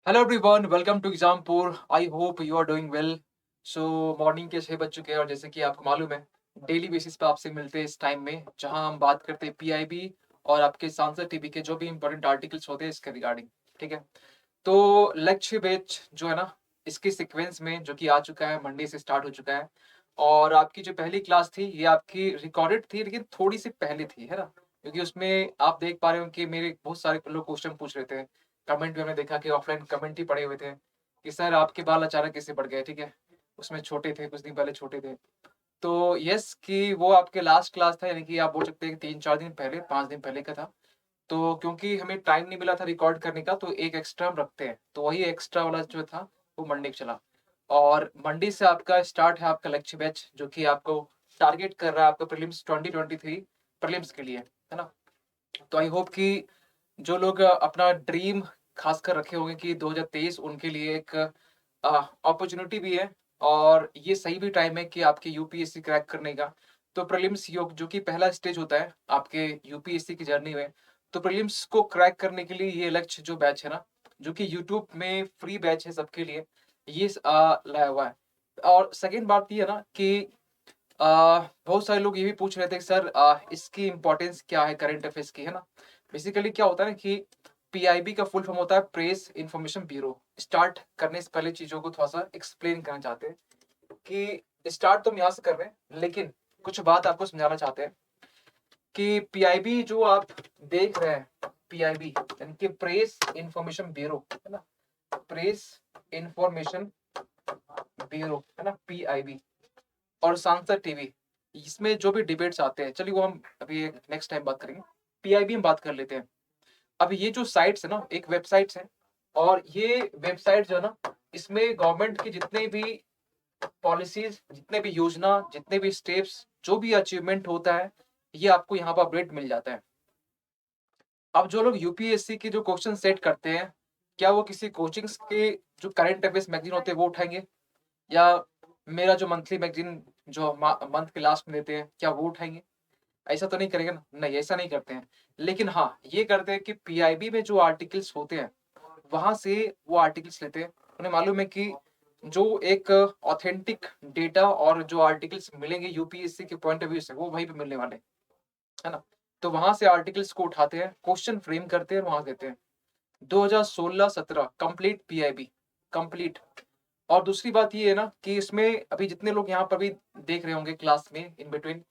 Hello everyone, welcome to Exampur. I hope you are doing well. So morning के 6 बज चुके हैं और जैसे कि आपको मालूम है, डेली बेसिस पे आपसे मिलते हैं इस टाइम में जहां हम बात करते हैं पीआईबी और आपके सांसद टीवी के जो भी इंपॉर्टेंट आर्टिकल्स होते हैं इसके रिगार्डिंग। ठीक है, तो लक्ष्य बैच जो है ना, इसके सीक्वेंस में जो कि आ चुका है, मंडे से स्टार्ट हो चुका है। और आपकी जो पहली क्लास थी ये आपकी रिकॉर्डेड थी, लेकिन थोड़ी सी पहले थी, है ना, क्योंकि उसमें आप देख पा रहे हो कि मेरे बहुत सारे लोग क्वेश्चन पूछ रहे थे। कमेंट भी हमने देखा कि ऑफलाइन कमेंट ही पड़े हुए थे कि सर आपके बाल अचानक कैसे बढ़ गए। ठीक है, उसमें छोटे थे, कुछ दिन पहले छोटे थे। तो यस कि वो आपके लास्ट क्लास था, यानी कि आप बोल सकते हैं कि 3-4 दिन पहले, 5 दिन पहले का था। तो क्योंकि हमें टाइम नहीं मिला था रिकॉर्ड करने का, तो एक एक्स्ट्रा हम रखते हैं, तो वही एक्स्ट्रा वाला जो था वो मंडे को चला। और मंडे से आपका स्टार्ट है आपका लेक्चर बैच, जो कि आपको टारगेट कर रहा है आपका प्रीलिम्स 2023 प्रीलिम्स के लिए, है ना। तो आई होप कि जो लोग अपना ड्रीम खासकर रखे होंगे कि 2023 उनके लिए एक अपॉर्चुनिटी भी है, और ये सही भी टाइम है कि आपके यूपीएससी क्रैक करने का। तो प्रीलिम्स योग जो कि पहला स्टेज होता है आपके यूपीएससी की जर्नी में, तो प्रीलिम्स को क्रैक करने के लिए ये लक्ष्य जो बैच है ना, जो कि यूट्यूब में फ्री बैच है सबके लिए, ये लाया हुआ है। और सेकेंड बात ये है ना कि बहुत सारे लोग ये भी पूछ रहे थे कि सर इसकी इम्पोर्टेंस क्या है करंट अफेयर्स की, है ना। बेसिकली क्या होता है ना कि पीआईबी का फुल फॉर्म होता है प्रेस इंफॉर्मेशन ब्यूरो। स्टार्ट करने से पहले चीजों को थोड़ा सा एक्सप्लेन करना चाहते हैं कि स्टार्ट तो हम यहाँ से कर रहे हैं, लेकिन कुछ बात आपको समझाना चाहते हैं कि पीआईबी जो आप देख रहे हैं, पीआईबी यानी कि प्रेस इंफॉर्मेशन ब्यूरो, है ना, प्रेस इंफॉर्मेशन ब्यूरो, है ना, पीआईबी। और सांसद टीवी, इसमें जो भी डिबेट्स आते हैं, चलिए वो हम अभी नेक्स्ट टाइम बात करेंगे। पीआईबी हम बात कर लेते हैं। अब ये जो साइट्स है ना, एक वेबसाइट्स है, और ये वेबसाइट जो है ना, इसमें गवर्नमेंट की जितने भी पॉलिसीज, जितने भी योजना, जितने भी स्टेप्स, जो भी अचीवमेंट होता है, ये आपको यहाँ पर अपडेट मिल जाता है। अब जो लोग यूपीएससी के जो क्वेश्चन सेट करते हैं, क्या वो किसी कोचिंग्स के जो करंट अफेयर्स मैगजीन होते हैं वो उठाएंगे, या मेरा जो मंथली मैगजीन जो मंथ के लास्ट में देते हैं क्या वो उठाएंगे? ऐसा तो नहीं करेंगे ना, नहीं ऐसा नहीं करते हैं। लेकिन हाँ, ये करते हैं कि पीआईबी में जो आर्टिकल्स होते हैं वहां से वो आर्टिकल्स लेते हैं। उन्हें मालूम है कि जो एक ऑथेंटिक डेटा और जो आर्टिकल्स मिलेंगे यूपीएससी के पॉइंट ऑफ व्यू से, वो वहीं पे मिलने वाले हैं, है ना। तो वहां से आर्टिकल्स को उठाते हैं, क्वेश्चन फ्रेम करते हैं और वहां देते हैं। 2016-17 कंप्लीट पीआईबी, कंप्लीट। और दूसरी बात ये है ना कि इसमें अभी जितने लोग यहाँ पर भी देख रहे होंगे क्लास में इन बिटवीन,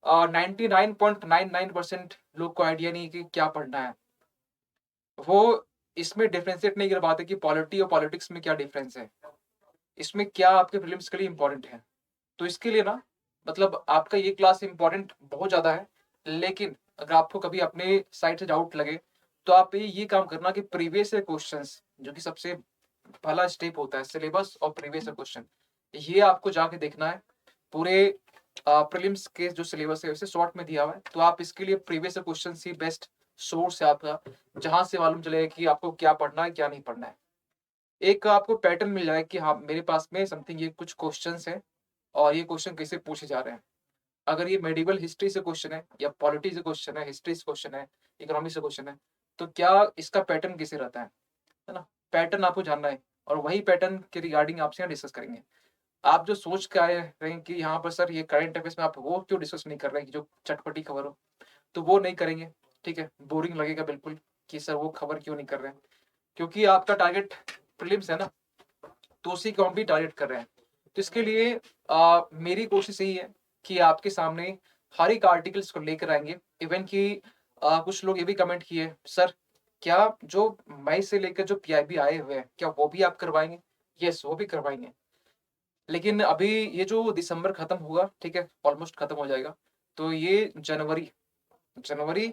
99.99% लोग को आइडिया नहीं है कि क्या पढ़ना है। वो इसमें डिफरेंशिएट नहीं कर पाते कि पॉलिटी और पॉलिटिक्स में क्या डिफरेंस है, इसमें क्या आपके प्रीलिम्स के लिए इंपॉर्टेंट है। तो इसके लिए ना, मतलब आपका ये क्लास इंपॉर्टेंट बहुत ज्यादा है। लेकिन अगर आपको कभी अपने साइड से डाउट लगे, तो आप ये काम करना कि प्रीवियस ईयर क्वेश्चंस, जो कि सबसे पहला स्टेप होता है सिलेबस और प्रीवियस ईयर क्वेश्चन, ये आपको जाके देखना है। पूरे प्रीलिम्स के जो सिलेबस है उसे शॉर्ट में दिया हुआ है, तो आप इसके लिए प्रीवियस ईयर क्वेश्चन ही बेस्ट सोर्स है आपका, जहां से मालूम चलेगा कि आपको क्या पढ़ना है क्या नहीं पढ़ना है। एक आपको पैटर्न मिल जाएगा कि हाँ, मेरे पास में समथिंग ये कुछ क्वेश्चंस हैं और ये क्वेश्चन कैसे पूछे जा रहे हैं। अगर ये मेडिवल हिस्ट्री से क्वेश्चन है, या पॉलिटी से क्वेश्चन है, हिस्ट्री से क्वेश्चन है, इकोनॉमी से क्वेश्चन है, तो क्या इसका पैटर्न कैसे रहता है ना। पैटर्न आपको जानना है, और वही पैटर्न के रिगार्डिंग आपसे यहाँ डिस्कस करेंगे। आप जो सोच के आए हैं कि यहाँ पर सर ये करंट अफेयर्स में आप वो क्यों डिस्कस नहीं कर रहे हैं कि जो चटपटी खबर हो, तो वो नहीं करेंगे। ठीक है, बोरिंग लगेगा बिल्कुल कि सर वो खबर क्यों नहीं कर रहे हैं, क्योंकि आपका टारगेट प्रीलिम्स है ना, तो उसी को हम भी टारगेट कर रहे हैं। तो इसके लिए मेरी कोशिश यही है कि आपके सामने हर एक आर्टिकल्स को लेकर आएंगे। इवन कि कुछ लोग ये भी कमेंट किए, सर क्या जो मई से लेकर जो पीआईबी आए हुए हैं क्या वो भी आप करवाएंगे? यस, वो भी करवाएंगे। लेकिन अभी ये जो दिसंबर खत्म हुआ, ठीक है, ऑलमोस्ट खत्म हो जाएगा, तो ये जनवरी, जनवरी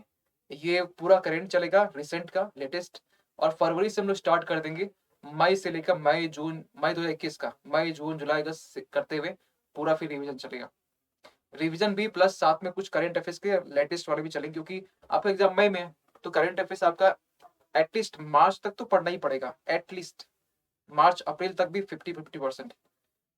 ये पूरा करंट चलेगा रिसेंट का लेटेस्ट। और फरवरी से हम लोग स्टार्ट कर देंगे, मई से लेकर मई जून, मई 2021 का मई जून जुलाई अगस्त से करते हुए पूरा फिर रिवीजन चलेगा। रिवीजन भी प्लस साथ में कुछ करंट अफेयर्स के लेटेस्ट वाले भी चलेंगे, क्योंकि आपका एग्जाम मई में है, तो करंट अफेयर्स आपका एटलीस्ट मार्च तक तो पढ़ना ही पड़ेगा, एटलीस्ट मार्च अप्रैल तक भी 50-50%।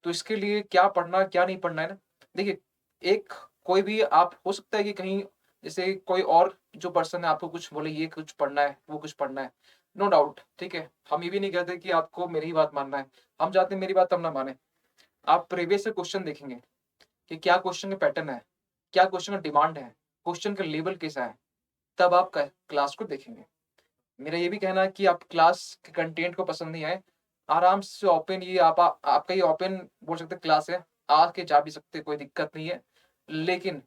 तो इसके लिए क्या पढ़ना क्या नहीं पढ़ना है ना, देखिए, एक कोई भी आप हो सकता है कि कहीं जैसे कोई और जो पर्सन है आपको कुछ बोले ये कुछ पढ़ना है, वो कुछ पढ़ना है, नो डाउट, ठीक है। हम ये भी नहीं कहते कि आपको मेरी ही बात मानना है। हम चाहते हैं मेरी बात तब ना माने। आप प्रीवियस से क्वेश्चन देखेंगे कि क्या क्वेश्चन का पैटर्न है, क्या क्वेश्चन का डिमांड है, क्वेश्चन का लेवल कैसा है, तब आप क्लास को देखेंगे। मेरा ये भी कहना है कि आप क्लास के कंटेंट को पसंद नहीं आए, आराम से ओपन, ये आपका ये ओपन बोल सकते क्लास है, आके जा भी सकते, कोई दिक्कत नहीं है। लेकिन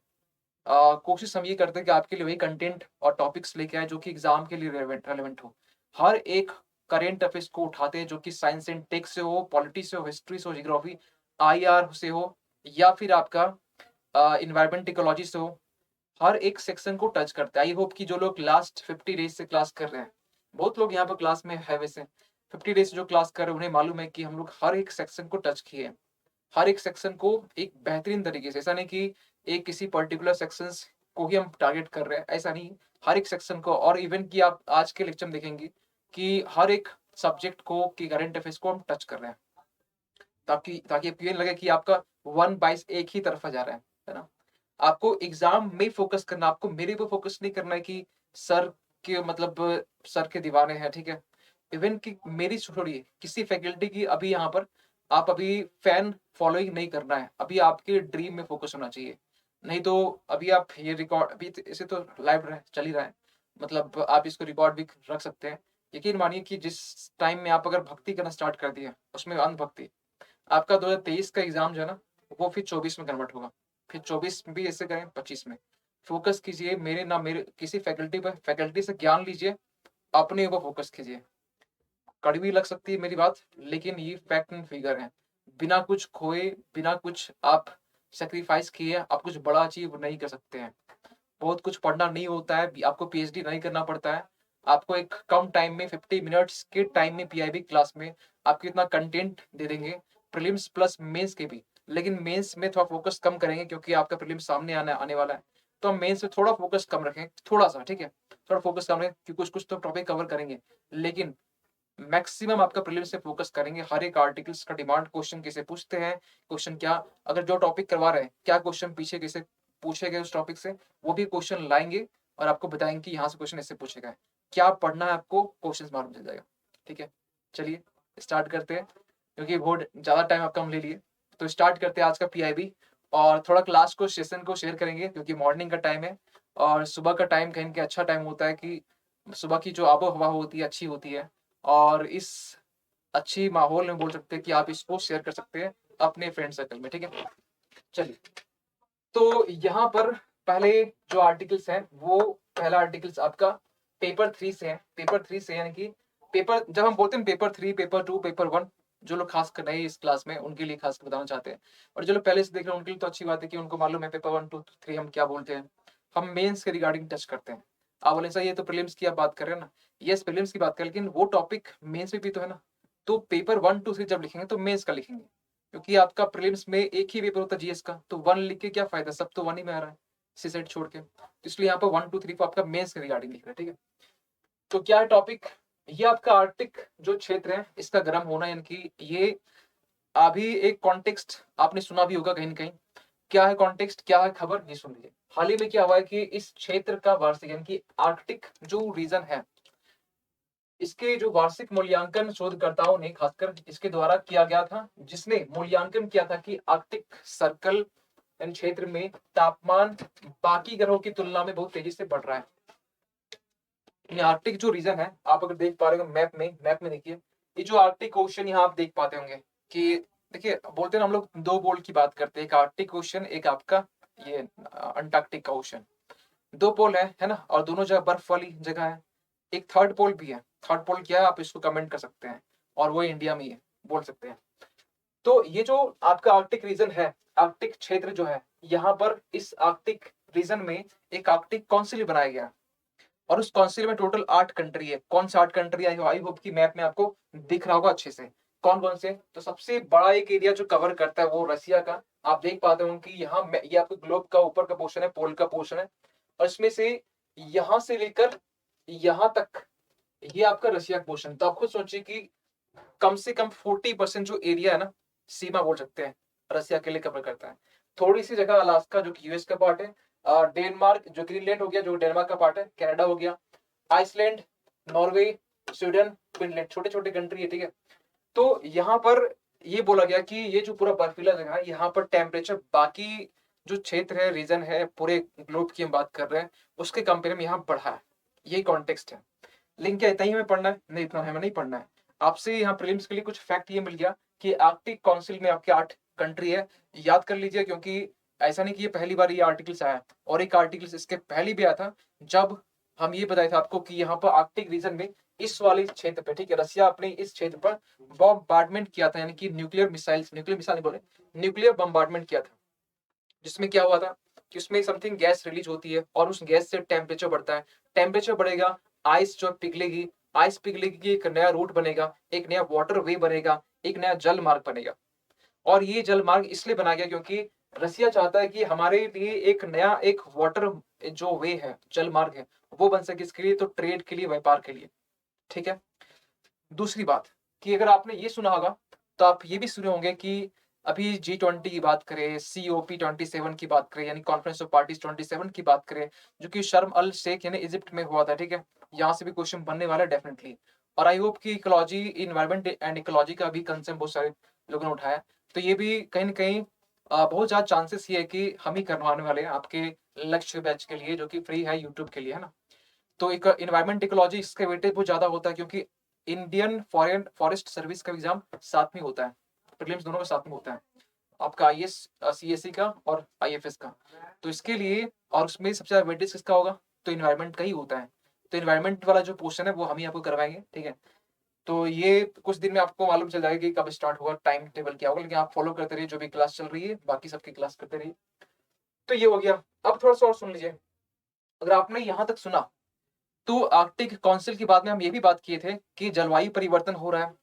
कोशिश हम ये करते हैं कि आपके लिए वही कंटेंट और टॉपिक्स लेके आए जो कि एग्जाम के लिए रेलेवेंट हो। हर एक करेंट अफेयर्स को उठाते हैं जो कि साइंस एंड टेक से हो, पॉलिटी से हो, हिस्ट्री से हो, जियोग्राफी, आईआर से हो, या फिर आपका इन्वायरमेंट इकोलॉजी से हो। हर एक सेक्शन को टच करता है। आई होप कि जो लोग लास्ट 50 डेज से क्लास कर रहे हैं, बहुत लोग यहाँ पर क्लास में है वैसे, 50 डेज जो क्लास कर रहे हैं उन्हें मालूम है कि हम लोग हर एक सेक्शन को टच किए हैं। हर एक सेक्शन को एक बेहतरीन तरीके से, ऐसा नहीं कि एक किसी पर्टिकुलर सेक्शंस को ही हम टारगेट कर रहे हैं, ऐसा नहीं। हर एक सेक्शन को, और इवन कि आप आज के लेक्चर में देखेंगे कि हर एक सब्जेक्ट को, कि करंट अफेयर्स को हम टच कर रहे हैं, ताकि ताकि आपको ये लगे कि आपका वन बाइस एक ही तरफा जा रहा है ना। आपको एग्जाम में फोकस करना, आपको मेरे पे फोकस नहीं करना है कि सर के मतलब सर के दीवाने हैं, ठीक है। इवन कि मेरी छोड़िए, किसी फैकल्टी की अभी यहाँ पर आप अभी फैन फॉलोइंग नहीं करना है, अभी आपके ड्रीम में फोकस होना चाहिए। नहीं तो अभी आप ये रिकॉर्ड, अभी इसे तो लाइव चल ही रहा है, मतलब आप इसको रिकॉर्ड भी रख सकते हैं। यकीन मानिए कि जिस टाइम में आप अगर भक्ति करना स्टार्ट कर दिए, उसमें अंधभक्ति, आपका 2023 का एग्जाम जो है ना, वो फिर 24 में कन्वर्ट होगा। फिर 24 में भी ऐसे करें, 25 में फोकस कीजिए। मेरे ना मेरे किसी फैकल्टी पर, फैकल्टी से ज्ञान लीजिए, अपने ऊपर फोकस कीजिए। कड़वी लग सकती है मेरी बात, लेकिन ये फैक्ट एंड फिगर है। बिना कुछ खोए, बिना कुछ आप सेक्रीफाइस किए आप कुछ बड़ा अचीव नहीं कर सकते हैं। बहुत कुछ पढ़ना नहीं होता है, आपको पीएचडी नहीं करना पड़ता है। आपको एक कम टाइम में, 50 मिनट्स के टाइम में पीआईबी क्लास में आपको इतना कंटेंट दे देंगे, प्रीलिम्स प्लस मेंस के भी। लेकिन मेंस में थोड़ा फोकस कम करेंगे क्योंकि आपका प्रीलिम्स सामने आने वाला है, तो हम मेंस में थोड़ा फोकस कम रखें, थोड़ा सा, ठीक है। थोड़ा फोकस कम रखें कि कुछ कुछ तो टॉपिक कवर करेंगे, लेकिन मैक्सिमम आपका प्रीलिम्स से फोकस करेंगे। हर एक आर्टिकल्स का डिमांड, क्वेश्चन कैसे पूछते हैं, क्वेश्चन क्या, अगर जो टॉपिक करवा रहे हैं क्या क्वेश्चन पीछे कैसे पूछे गए उस टॉपिक से, वो भी क्वेश्चन लाएंगे और आपको बताएंगे कि यहाँ से क्वेश्चन ऐसे पूछे गए। क्या पढ़ना है आपको, क्वेश्चन मालूम चल जाएगा, ठीक है। चलिए स्टार्ट करते हैं, क्योंकि बहुत ज्यादा टाइम आपका हम ले लिए, तो स्टार्ट करते हैं आज का पीआईबी। और थोड़ा क्लास को, सेशन को शेयर करेंगे क्योंकि मॉर्निंग का टाइम है, और सुबह का टाइम कहीं के अच्छा टाइम होता है कि सुबह की जो आबो हवा होती है अच्छी होती है, और इस अच्छी माहौल में बोल सकते हैं कि आप इसको शेयर कर सकते हैं अपने फ्रेंड सर्कल में, ठीक है। चलिए, तो यहाँ पर पहले जो आर्टिकल्स हैं, वो पहला आर्टिकल्स आपका पेपर 3 से है। पेपर 3 से यानी कि पेपर, जब हम बोलते हैं पेपर 3, पेपर 2, पेपर 1, जो लोग खास कर नए इस क्लास में उनके लिए खास कर बताना चाहते हैं, और जो लोग पहले से देख रहे हैं उनके लिए तो अच्छी बात है कि उनको मालूम है पेपर 1, 2, 3 हम क्या बोलते हैं। हम मेंस के रिगार्डिंग टच करते हैं। आप बोले सर ये तो प्रीलिम्स की आप बात कर रहे हैं ना, यस प्रीलिम्स की बात करें, लेकिन वो टॉपिक मेंस में भी तो है ना। तो पेपर 1, 2, 3 जब लिखेंगे तो मेंस का लिखेंगे, क्योंकि आपका प्रीलिम्स में एक ही पेपर होता है जीएस का, तो 1 लिख के क्या फायदा, सब तो 1 ही में आ रहा है सी सेट छोड़ के, तो इसलिए यहाँ पर 1, 2, 3 को आपका मेंस के रिगार्डिंग लिख रहा है, ठीक है। तो क्या है टॉपिक, ये आपका आर्टिक जो क्षेत्र है इसका गर्म होना, यानी कि ये अभी एक कॉन्टेक्स्ट आपने सुना भी होगा कहीं ना कहीं। क्या है कॉन्टेक्स्ट, क्या है खबर, ये सुन लीजिए। हाल ही में क्या हुआ है कि इस क्षेत्र का वार्षिक, यानी कि आर्कटिक जो रीजन है, इसके जो वार्षिक मूल्यांकन शोधकर्ताओं ने खासकर इसके द्वारा किया गया था, जिसने मूल्यांकन किया था कि आर्कटिक सर्कल क्षेत्र में तापमान बाकी ग्रहों की तुलना में बहुत तेजी से बढ़ रहा है। आर्कटिक जो रीजन है, आप अगर देख पा रहे हो मैप में देखिए, ये जो आर्कटिक ओशन यहाँ आप देख पाते होंगे कि, देखिए बोलते हैं हम लोग दो पोल की बात करते हैं, एक आर्कटिक ओशन, एक आपका ये अंटार्कटिक का ओशन। दो पोल है ना, और दोनों जगह बर्फ वाली जगह है। एक थर्ड पोल भी है। थर्ड पोल क्या है आप इसको कमेंट कर सकते हैं, और वो इंडिया में ही है, बोल सकते हैं। तो ये जो आपका आर्कटिक रीजन है, आर्कटिक क्षेत्र जो है, यहाँ पर इस आर्कटिक रीजन में एक आर्कटिक काउंसिल बनाया गया, और उस काउंसिल में टोटल 8 कंट्री है। कौन सा 8 कंट्री है, आई होप की मैप में आपको दिख रहा होगा अच्छे से कौन कौन से। तो सबसे बड़ा एक एरिया जो कवर करता है वो रसिया का, आप देख पाते हो कि यहाँ ये आपको ग्लोब का ऊपर का पोर्शन है, पोल का पोर्शन है, और इसमें से यहां से लेकर यहां तक ये आपका रसिया का पोर्शन। तो आप खुद सोचिए कि कम से कम 40% जो एरिया है ना, सीमा बोल सकते हैं, रसिया के लिए कवर करता है। थोड़ी सी जगह अलास्का जो कि यूएस का पार्ट है, डेनमार्क जो ग्रीनलैंड हो गया, जो डेनमार्क का पार्ट है, कनाडा हो गया, आइसलैंड, नॉर्वे, स्वीडन, फिनलैंड, छोटे छोटे कंट्री है, ठीक है। तो यहाँ पर ये बोला गया कि ये जो पूरा बर्फीला जगह है, यहाँ पर टेम्परेचर बाकी जो क्षेत्र है, रीजन है, पूरे ग्लोब की हम बात कर रहे हैं, उसके कंपेयर में यहाँ बढ़ा है। यही कॉन्टेक्स्ट है। लेकिन क्या इतना ही हमें पढ़ना है? नहीं, इतना हमें नहीं पढ़ना है। आपसे यहाँ प्रीलिम्स के लिए कुछ फैक्ट ये मिल गया कि आर्कटिक काउंसिल में आपके 8 कंट्री है, याद कर लीजिए, क्योंकि ऐसा नहीं कि ये पहली बार ये आर्टिकल्स आया, और एक आर्टिकल्स इसके पहले भी आया था, जब हम ये बताया था आपको कि यहाँ पर आर्कटिक रीजन में इस वाले क्षेत्र पे, ठीक है, रसिया अपने इस क्षेत्र पर बॉम्बार्डमेंट किया था, यानी कि न्यूक्लियर मिसाइल नहीं बोले, न्यूक्लियर बॉम्बार्डमेंट किया था, जिसमें क्या हुआ था कि उसमें समथिंग गैस रिलीज होती है, और उस गैस से टेम्परेचर बढ़ता है, टेम्परेचर बढ़ेगा, आइस जो पिघलेगी, आइस पिघलेगी की एक नया रूट बनेगा, एक नया वाटर वे बनेगा, एक नया जल मार्ग बनेगा। और ये जल मार्ग इसलिए बना गया क्योंकि रसिया चाहता है कि हमारे लिए एक नया एक वाटर जो वे है, जल मार्ग है, वो बन सके, इसके लिए तो ट्रेड के लिए, व्यापार के लिए, ठीक है। दूसरी बात कि अगर आपने ये सुना होगा, तो आप ये भी सुने होंगे कि अभी G20 की बात करें, COP27 की बात करें, यानी कॉन्फ्रेंस ऑफ पार्टीज 27 की बात करें, जो कि शर्म अल शेख यानी इजिप्ट में हुआ था, ठीक है। यहाँ से भी क्वेश्चन बनने वाला है डेफिनेटली। और आई होप कि इकोलॉजी, इन्वायरमेंट एंड इकोलॉजी का भी कंसर्न बहुत सारे लोगों ने उठाया, तो ये भी कहीं ना कहीं बहुत ज्यादा चांसेस ये है कि हम ही करवाने वाले हैं आपके लक्ष्य बैच के लिए, जो कि फ्री है यूट्यूब के लिए, है ना। तो एक इन्वायरमेंट इकोलॉजी, इसका वेटेज बहुत ज्यादा होता है, क्योंकि इंडियन फॉरेन फॉरेस्ट सर्विस का एग्जाम साथ में होता है, प्रीलिम्स दोनों का साथ में होता है, आपका IAS CSE का और IFS का। तो इसके लिए, और उसमें सबसे ज्यादा वेटेज किसका होगा, तो इन्वायरमेंट का ही होता है। तो इन्वायरमेंट वाला जो पोर्शन है वो हम ही आपको करवाएंगे, ठीक है। तो ये कुछ दिन में आपको मालूम चल जाएगा कि कब स्टार्ट होगा, टाइम टेबल क्या होगा, लेकिन आप फॉलो करते रहिए जो भी क्लास चल रही है, बाकी सबकी क्लास करते रहिए। तो ये हो गया। अब थोड़ा सा और सुन लीजिए। अगर आपने यहाँ तक सुना, तो आर्कटिक काउंसिल की बात में हम ये भी बात किए थे कि जलवायु परिवर्तन हो रहा है,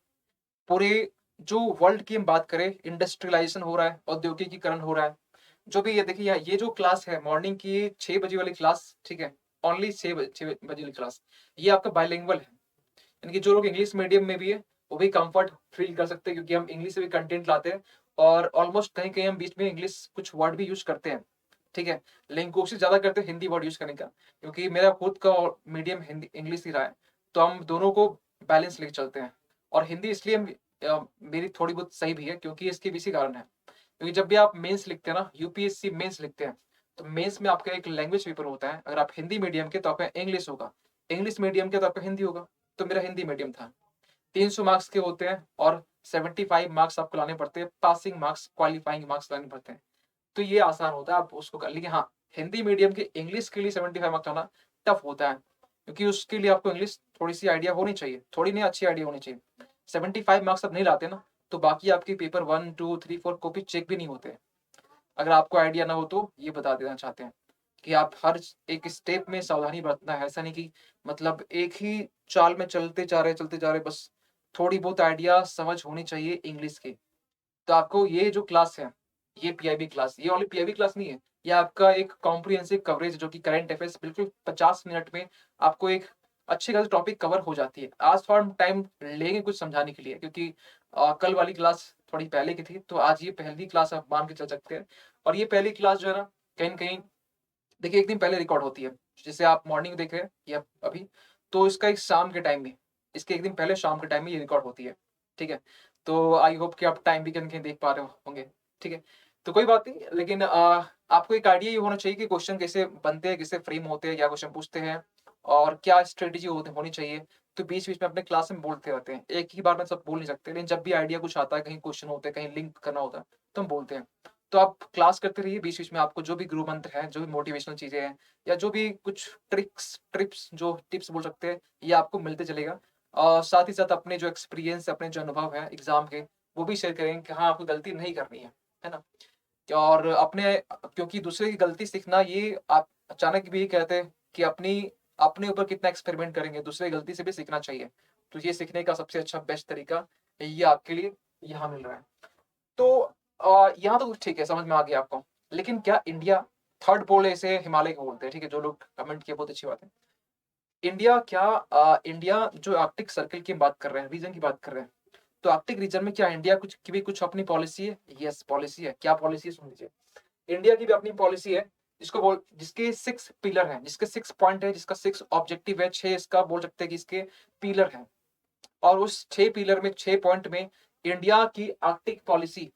पूरे जो वर्ल्ड की हम बात करें, इंडस्ट्रियलाइजेशन हो रहा है, औद्योगिकीकरण हो रहा है। जो भी ये देखिए, ये जो क्लास है मॉर्निंग की 6 बजे वाली क्लास, ठीक है, ओनली 6 बजे वाली क्लास, ये आपका बायलिंगुअल है, यानी कि जो लोग इंग्लिश मीडियम में भी है वो भी कंफर्ट फील कर सकते हैं, क्योंकि हम इंग्लिश से भी कंटेंट लाते हैं, और ऑलमोस्ट कहीं कहीं हम बीच में इंग्लिश कुछ वर्ड भी यूज करते हैं, ठीक है। लेकिन कोशिश ज्यादा करते हैं हिंदी वर्ड यूज करने का, क्योंकि मेरा खुद का मीडियम हिंदी इंग्लिश ही रहा है, तो हम दोनों को बैलेंस लेके चलते हैं। और हिंदी इसलिए मेरी थोड़ी बहुत सही भी है, क्योंकि इसके भी इसी कारण है, क्योंकि जब भी आप मेंस लिखते हैं ना, UPSC मेंस लिखते हैं, तो मेंस में आपका एक लैंग्वेज पेपर होता है, अगर आप हिंदी मीडियम के तो आपका इंग्लिश होगा, इंग्लिश मीडियम के तो आपका हिंदी होगा। तो मेरा हिंदी मीडियम था। 300 मार्क्स के होते हैं, और 75 मार्क्स आपको लाने पड़ते हैं, पासिंग मार्क्स, क्वालिफाइंग मार्क्स लाने पड़ते हैं। तो ये आसान होता है, आप उसको कर, लेकिन हाँ, हिंदी मीडियम के इंग्लिश के लिए 75 मार्क्स लाना टफ होता है, क्योंकि उसके लिए आपको इंग्लिश थोड़ी सी आइडिया होनी चाहिए, थोड़ी नहीं, अच्छी आइडिया होनी चाहिए। 75 मार्क्स आप नहीं लाते ना, तो बाकी आपके पेपर 1 2 3 4 कॉपी चेक भी नहीं होते। अगर आपको आइडिया ना हो तो ये बता देना चाहते हैं कि आप हर एक स्टेप में सावधानी बरतना है, ऐसा नहीं कि मतलब एक ही चाल में चलते जा रहे, बस थोड़ी बहुत आइडिया समझ होनी चाहिए इंग्लिश की। तो आपको ये जो क्लास है, ये PIB क्लास, ये ओनली PIB क्लास नहीं है, ये आपका एक कॉम्प्रिहेंसिव कवरेज, जो कि करंट अफेयर्स बिल्कुल 50 मिनट में आपको एक अच्छे खासे टॉपिक कवर हो जाती है। आज थोड़ा टाइम लेंगे कुछ समझाने के लिए, क्योंकि कल वाली क्लास थोड़ी पहले की थी, तो आज ये पहली क्लास आप मान के चल सकते हैं। और ये पहली क्लास जो है ना, कहीं न कहीं देखिए एक दिन पहले रिकॉर्ड होती है, जैसे आप मॉर्निंग देख रहे हैं या अभी, तो इसका एक शाम के टाइम में, इसके एक दिन पहले शाम के टाइम में ये रिकॉर्ड होती है, ठीक है। तो आई होप कि आप टाइम भी कहीं न कहीं देख पा रहे होंगे, ठीक है। तो कोई बात नहीं, लेकिन आपको एक आइडिया ये होना चाहिए कि क्वेश्चन कैसे बनते हैं, कैसे फ्रेम होते हैं, क्या क्वेश्चन पूछते हैं, और क्या स्ट्रेटेजी होनी चाहिए। तो बीच-बीच में अपने क्लास में बोलते रहते हैं। एक ही बार में सब बोल नहीं सकते, लेकिन जब भी आइडिया कुछ आता है, कहीं क्वेश्चन होते हैं, कहीं लिंक करना होता है, तो हम बोलते हैं। तो आप क्लास करते रहिए, बीच-बीच में आपको जो भी गुरु मंत्र है, जो भी मोटिवेशनल चीज़ें हैं, या जो भी कुछ ट्रिप्स जो टिप्स बोल सकते हैं, ये आपको मिलते चलेगा। और साथ ही साथ अपने जो एक्सपीरियंस, अपने जो अनुभव है एग्ज़ाम के, वो भी शेयर करेंगे कि हाँ, आपको गलती नहीं करनी है ना? और अपने, क्योंकि दूसरे की गलती सीखना, ये आप अचानक भी कहते हैं कि अपने ऊपर कितना एक्सपेरिमेंट करेंगे, दूसरे की गलती से भी सीखना चाहिए। तो ये सीखने का सबसे अच्छा बेस्ट तरीका ये आपके लिए यहाँ मिल रहा है। तो यहाँ तो ठीक है, समझ में आ गया आपको। लेकिन क्या इंडिया थर्ड पोल ऐसे हिमालय को बोलते हैं, ठीक है, जो लोग कमेंट किए बहुत अच्छी बात है। इंडिया जो आर्कटिक सर्कल की बात कर रहे हैं, रीजन की बात कर रहे हैं, तो आर्कटिक रीजन में क्या इंडिया कुछ की भी कुछ अपनी पॉलिसी है? यस, पॉलिसी है। क्या पॉलिसी है, सुन लीजिए। इंडिया की भी अपनी पॉलिसी है, जिसके 6 पिलर हैं, जिसके 6 पॉइंट है, जिसका 6 ऑब्जेक्टिव है, 6 इसका बोल सकते हैं कि इसके पिलर हैं। और उस 6 पिलर में, 6 पॉइंट में इंडिया की आर्कटिक पॉलिसी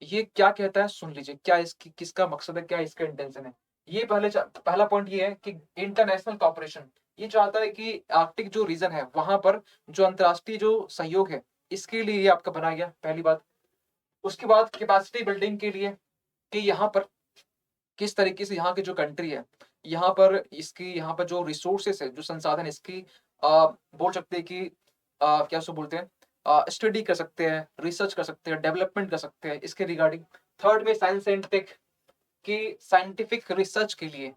ये क्या कहता है सुन लीजिए, क्या इसकी किसका मकसद है, क्या इसका इंटेंशन है। ये पहला पॉइंट ये है कि इंटरनेशनल कॉपरेशन, ये चाहता है कि आर्कटिक जो रीजन है वहां पर जो अंतरराष्ट्रीय जो सहयोग है इसके लिए ये आपका बनाया गया, पहली बात। उसके बाद कैपेसिटी बिल्डिंग के लिए कि यहाँ पर किस तरीके से यहाँ की जो कंट्री है, यहाँ पर इसकी, यहाँ पर जो रिसोर्सेस है, जो संसाधन इसकी बोल सकते हैं कि क्या उसको बोलते हैं, स्टडी कर सकते हैं, रिसर्च कर सकते हैं, डेवलपमेंट कर सकते हैं इसके रिगार्डिंग। थर्ड में साइंस एंड टेक की साइंटिफिक रिसर्च के लिए।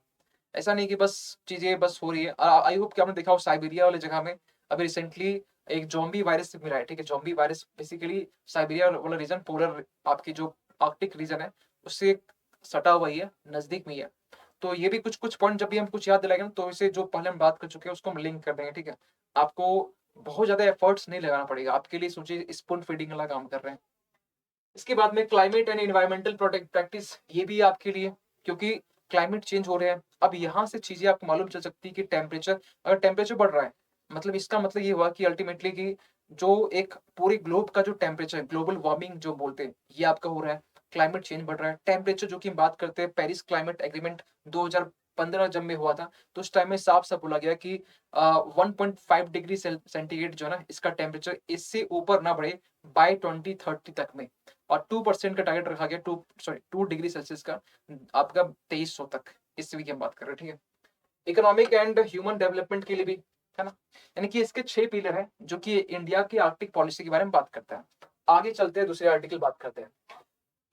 ऐसा नहीं कि बस चीजें बस हो रही है। आई होप कि आपने देखा हो साइबेरिया वाले जगह में अभी रिसेंटली एक जॉम्बी वायरस मिला है, ठीक है। जॉम्बी वायरस बेसिकली साइबेरिया वाला रीजन, पोलर आपकी जो आर्कटिक रीजन है उससे सटा हुआ ही है, नजदीक में ही है। तो ये भी कुछ कुछ पॉइंट जब भी हम कुछ याद दिलाएंगे ना, तो इसे जो पहले हम बात कर चुके हैं उसको हम लिंक कर देंगे, ठीक है। आपको बहुत ज्यादा एफर्ट्स नहीं लगाना पड़ेगा, आपके लिए सोचिए स्पून फीडिंग वाला काम कर रहे हैं। इसके बाद में climate and environmental protect practice, ये भी आपके लिए, क्योंकि क्लाइमेट चेंज हो रहे हैं। अब यहाँ से चीजें आपको मालूम चल सकती है कि टेम्परेचर, अगर टेम्परेचर बढ़ रहा है मतलब इसका मतलब ये हुआ कि अल्टीमेटली कि जो एक पूरी ग्लोब का जो टेम्परेचर, ग्लोबल वार्मिंग जो बोलते हैं, ये आपका हो रहा है। क्लाइमेट चेंज बढ़ रहा है। टेम्परेचर जो कि हम बात करते हैं, पेरिस क्लाइमेट एग्रीमेंट 2015 जब में हुआ था, तो उस टाइम में साफ साफ बोला गया कि 1.5 डिग्री सेंटीग्रेड जो है ना, इसका टेम्परेचर इससे ऊपर ना बढ़े बाय 2030 तक में। और 2% का टारगेट रखा गया, 2 डिग्री सेल्सियस का, आपका 2300 तक, ईस्वी की हम बात कर रहे हैं, ठीक है। इकोनॉमिक एंड ह्यूमन डेवलपमेंट के लिए भी है ना, यानी कि इसके 6 पिलर हैं जो कि इंडिया की आर्कटिक पॉलिसी के बारे में बात करता है। आगे चलते हैं, दूसरे आर्टिकल बात करते हैं।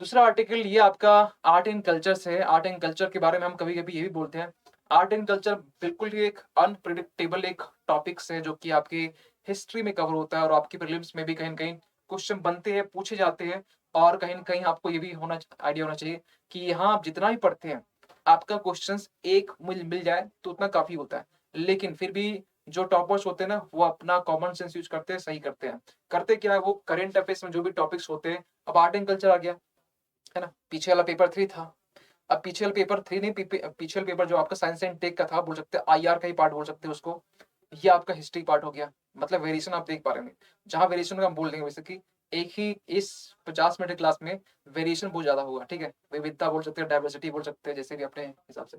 दूसरा आर्टिकल ये आपका आर्ट एंड कल्चर से है। आर्ट एंड कल्चर के बारे में हम कभी कभी ये भी बोलते हैं, आर्ट एंड कल्चर बिल्कुल ही एक अनप्रिडिक्टेबल एक टॉपिक्स है जो कि आपकी हिस्ट्री में कवर होता है और आपकी प्रीलिम्स में भी कहीं ना कहीं क्वेश्चन बनते हैं, पूछे जाते हैं। और कहीं ना कहीं आपको ये भी होना आइडिया होना चाहिए कि यहाँ आप जितना भी पढ़ते हैं, आपका क्वेश्चन एक मिल जाए तो उतना काफी होता है। लेकिन फिर भी जो टॉपर्स होते हैं ना, वो अपना कॉमन सेंस यूज करते हैं, सही करते हैं। करते क्या है, वो करेंट अफेयर्स में जो भी टॉपिक्स होते हैं, अब आर्ट एंड कल्चर आ गया है ना, पीछे वाला पेपर 3 था। अब पीछे वाला पेपर 3 नहीं, पीछे वाला पेपर जो आपका साइंस एंड टेक का था, बोल सकते हैं आईआर का ही पार्ट बोल सकते हैं उसको। ये आपका हिस्ट्री पार्ट हो गया। मतलब वेरिएशन आप देख पा रहे हैं, जहां वेरिएशन का हम बोल देंगे वैसे कि एक ही इस 50 मिनट की क्लास में वेरिएशन बहुत ज्यादा होगा, ठीक है। विविधता बोल सकते हैं, डाइवर्सिटी बोल सकते हैं, जैसे भी अपने हिसाब से।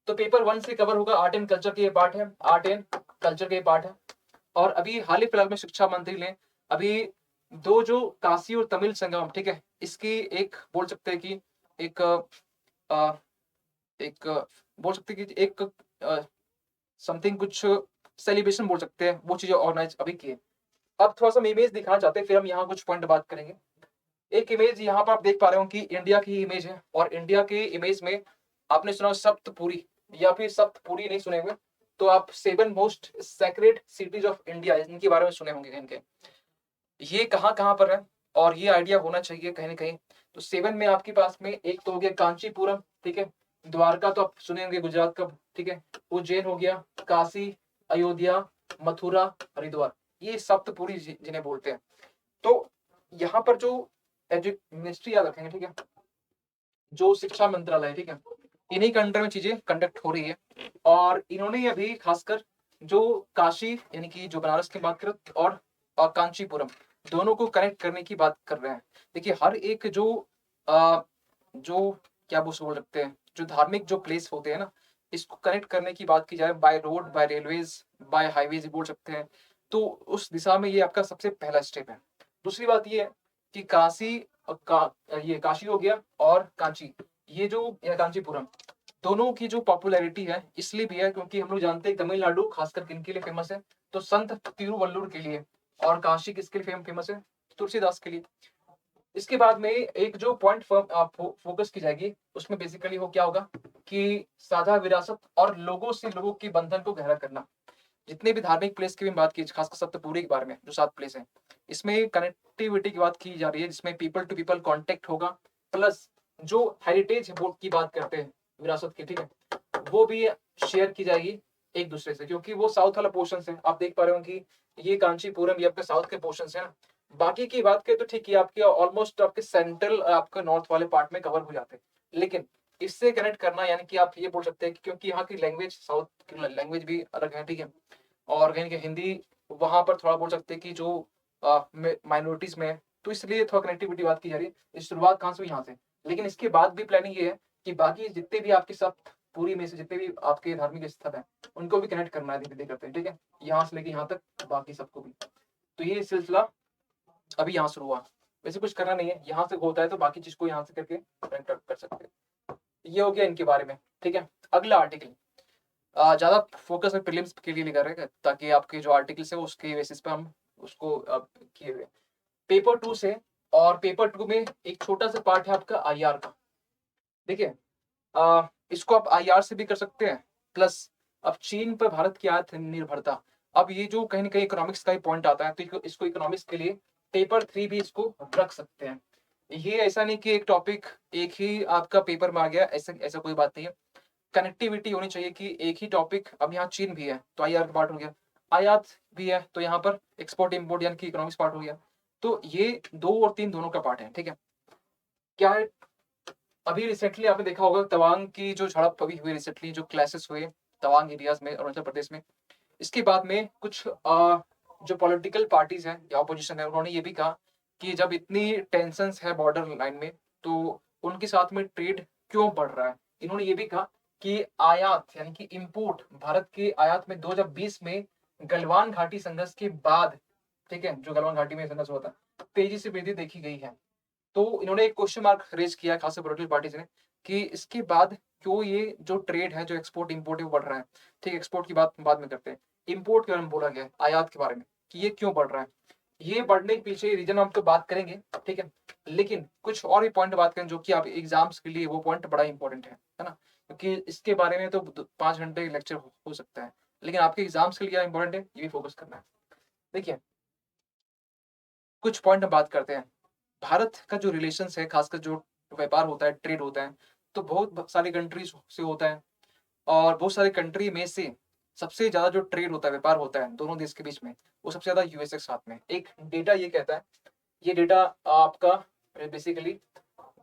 तो पेपर 1 से कवर होगा, आर्ट एंड कल्चर के ये पार्ट है, आर्ट एंड कल्चर के ये पार्ट है। और अभी हाल ही फिलहाल में शिक्षा मंत्री ने अभी दो जो काशी और तमिल संगम, ठीक है, इसकी एक बोल सकते हैं कि एक अ, एक बोल सकते हैं कि एक समथिंग कुछ सेलिब्रेशन बोल सकते हैं, वो चीजें ऑर्गेनाइज अभी किए। अब थोड़ा सा इमेज दिखाना चाहते हैं, फिर हम यहाँ कुछ पॉइंट बात करेंगे। एक इमेज यहाँ पर आप देख पा रहे हो कि इंडिया की इमेज है, और इंडिया के इमेज में आपने सुना सप्तपुरी, या फिर सप्तपुरी नहीं सुने हुए तो आप 7 most sacred cities of India इनके बारे में सुने होंगे इनके। ये कहाँ कहाँ पर है, और ये आइडिया होना चाहिए कहीं ना कहीं। तो 7 में आपके पास में एक तो हो गया कांचीपुरम, ठीक है। द्वारका तो आप सुने होंगे गुजरात का, ठीक है। उज्जैन हो गया, काशी, अयोध्या, मथुरा, हरिद्वार, ये सप्तपुरी जिन्हें बोलते हैं। तो यहाँ पर जो मिनिस्ट्री याद रखेंगे, ठीक है, जो शिक्षा मंत्रालय, ठीक है, इन्हीं के अंडर में चीजें कंडक्ट हो रही है। और इन्होंने अभी खासकर जो काशी यानी कि जो बनारस की बात करें, और कांचीपुरम, दोनों को कनेक्ट करने की बात कर रहे हैं। देखिए हर एक जो क्या बोल सकते हैं, जो धार्मिक जो प्लेस होते हैं ना, इसको कनेक्ट करने की बात की जाए by road, by railways, by highways बोल सकते हैं, तो उस दिशा में ये आपका सबसे पहला स्टेप है। दूसरी बात ये है कि ये काशी हो गया और कांची, ये जो या कांचीपुरम, दोनों की जो पॉपुलैरिटी है इसलिए भी है क्योंकि हम लोग जानते हैं तमिलनाडु खासकर किन के लिए फेमस है, तो संत तिरुवल्लुवर के लिए। और काशी किसके लिए फेमस है, तुलसीदास के लिए। इसके बाद में एक जो पॉइंट फोकस की जाएगी उसमें बेसिकली हो क्या होगा कि साझा विरासत और लोगों से लोगों के बंधन को गहरा करना। जितने भी धार्मिक प्लेस की भी बात की, खासकर सप्तपुरी के बारे में जो 7 प्लेस है, इसमें कनेक्टिविटी की बात की जा रही है, जिसमें पीपल टू पीपल कांटेक्ट होगा। प्लस जो हेरिटेज की बात करते हैं विरासत की, ठीक है, वो भी शेयर की जाएगी एक दूसरे से, क्योंकि वो साउथ वाला पोर्शन है। आप देख पा रहे हो कि ये कांचीपुरम ये आपके साउथ के पोर्शन है। बाकी की बात करें तो ठीक है, आपके ऑलमोस्ट आपके सेंट्रल आपके नॉर्थ वाले पार्ट में कवर हो जाते हैं। लेकिन इससे कनेक्ट करना, यानी कि आप ये बोल सकते हैं कि क्योंकि यहाँ की लैंग्वेज, साउथ की लैंग्वेज भी अलग है, ठीक है, और कहीं कि हिंदी वहां पर थोड़ा बोल सकते हैं कि जो माइनॉरिटीज में है, तो इसलिए थोड़ा कनेक्टिविटी बात की जा रही है। इस शुरुआत कहाँ से हुई? यहाँ से। लेकिन इसके बाद भी प्लानिंग ये है कि बाकी जितने भी आपके सब पूरी में से जितने भी आपके धार्मिक स्थल है उनको भी कनेक्ट करना है धीरे धीरे करते हैं, ठीक है, यहाँ से लेके यहाँ तक बाकी सबको भी। तो ये सिलसिला अभी यहाँ से हुआ। वैसे कुछ करना नहीं है, यहाँ से होता है तो बाकी चीज को यहाँ से करके कनेक्ट कर सकते हैं। ये हो गया इनके बारे में, ठीक है। अगला आर्टिकल ज्यादा फोकस में प्रीलिम्स के लिए नहीं कर रहे हैं, ताकि आपके जो आर्टिकल्स है उसके बेसिस पे हम उसको किए हुए पेपर 2 से। और पेपर 2 में एक छोटा सा पार्ट है आपका आईआर का। देखिए इसको आप आईआर से भी कर सकते हैं, प्लस अब चीन पर भारत की आत्मनिर्भरता। अब ये जो कहीं ना कहीं इकोनॉमिक्स का ही पॉइंट आता है, तो इसको इकोनॉमिक्स के लिए पेपर 3 भी इसको रख सकते हैं। ये ऐसा नहीं कि एक टॉपिक एक ही आपका पेपर में आ गया, ऐसा ऐसा कोई बात नहीं है। कनेक्टिविटी होनी चाहिए कि एक ही टॉपिक, अब यहाँ चीन भी है तो आईआर का पार्ट हो गया, आयात भी है तो यहाँ पर एक्सपोर्ट इम्पोर्ट यानी कि इकोनॉमिक्स पार्ट हो गया। तो ये 2 और 3 दोनों का पार्ट है, ठीक है। क्या है, अभी रिसेंटली आपने देखा होगा तवांग की जो झड़प अभी हुई रिसेंटली, जो क्लैशेस हुए तवांग एरियाज में अरुणाचल प्रदेश में, इसके बाद में कुछ जो पॉलिटिकल पार्टीज हैं या ऑपोजिशन है, उन्होंने ये भी कहा कि जब इतनी टेंशंस है बॉर्डर लाइन में, तो उनके साथ में ट्रेड क्यों बढ़ रहा है। इन्होंने ये भी कहा कि आयात यानी कि इंपोर्ट, भारत के आयात में 2020 में गलवान घाटी संघर्ष के बाद, ठीक है, जो गलवान घाटी में संघर्ष हुआ था, तेजी से वृद्धि देखी गई है। तो इन्होंने एक क्वेश्चन मार्क रेज किया खासकर पॉलिटिकल पार्टीज ने कि इसके बाद क्यों ये जो ट्रेड है, जो एक्सपोर्ट इंपोर्ट है, वो बढ़ रहा है। ठीक, एक्सपोर्ट की बात बाद में करते हैं, इंपोर्ट के बारे में बोला गया है, आयात के बारे में, कि ये क्यों बढ़ रहा है। ये बढ़ने के पीछे रीजन हम तो बात करेंगे, ठीक है, लेकिन कुछ और भी पॉइंट बात करें जो कि आप एग्जाम्स के लिए वो पॉइंट बड़ा इंपॉर्टेंट है ना, क्योंकि इसके बारे में तो 5 घंटे लेक्चर हो सकता है, लेकिन आपके एग्जाम्स के लिए क्या इंपॉर्टेंट है ये भी फोकस करना है। देखिए कुछ पॉइंट हम बात करते हैं। भारत का जो रिलेशंस है, खासकर जो व्यापार होता है, ट्रेड होता है, तो बहुत सारी कंट्रीज से होता है, और बहुत सारी कंट्री में से सबसे ज्यादा जो ट्रेड होता है, व्यापार होता है दोनों देश के बीच में, वो सबसे ज्यादा यूएसए के साथ में। एक डेटा ये कहता है, ये डेटा आपका बेसिकली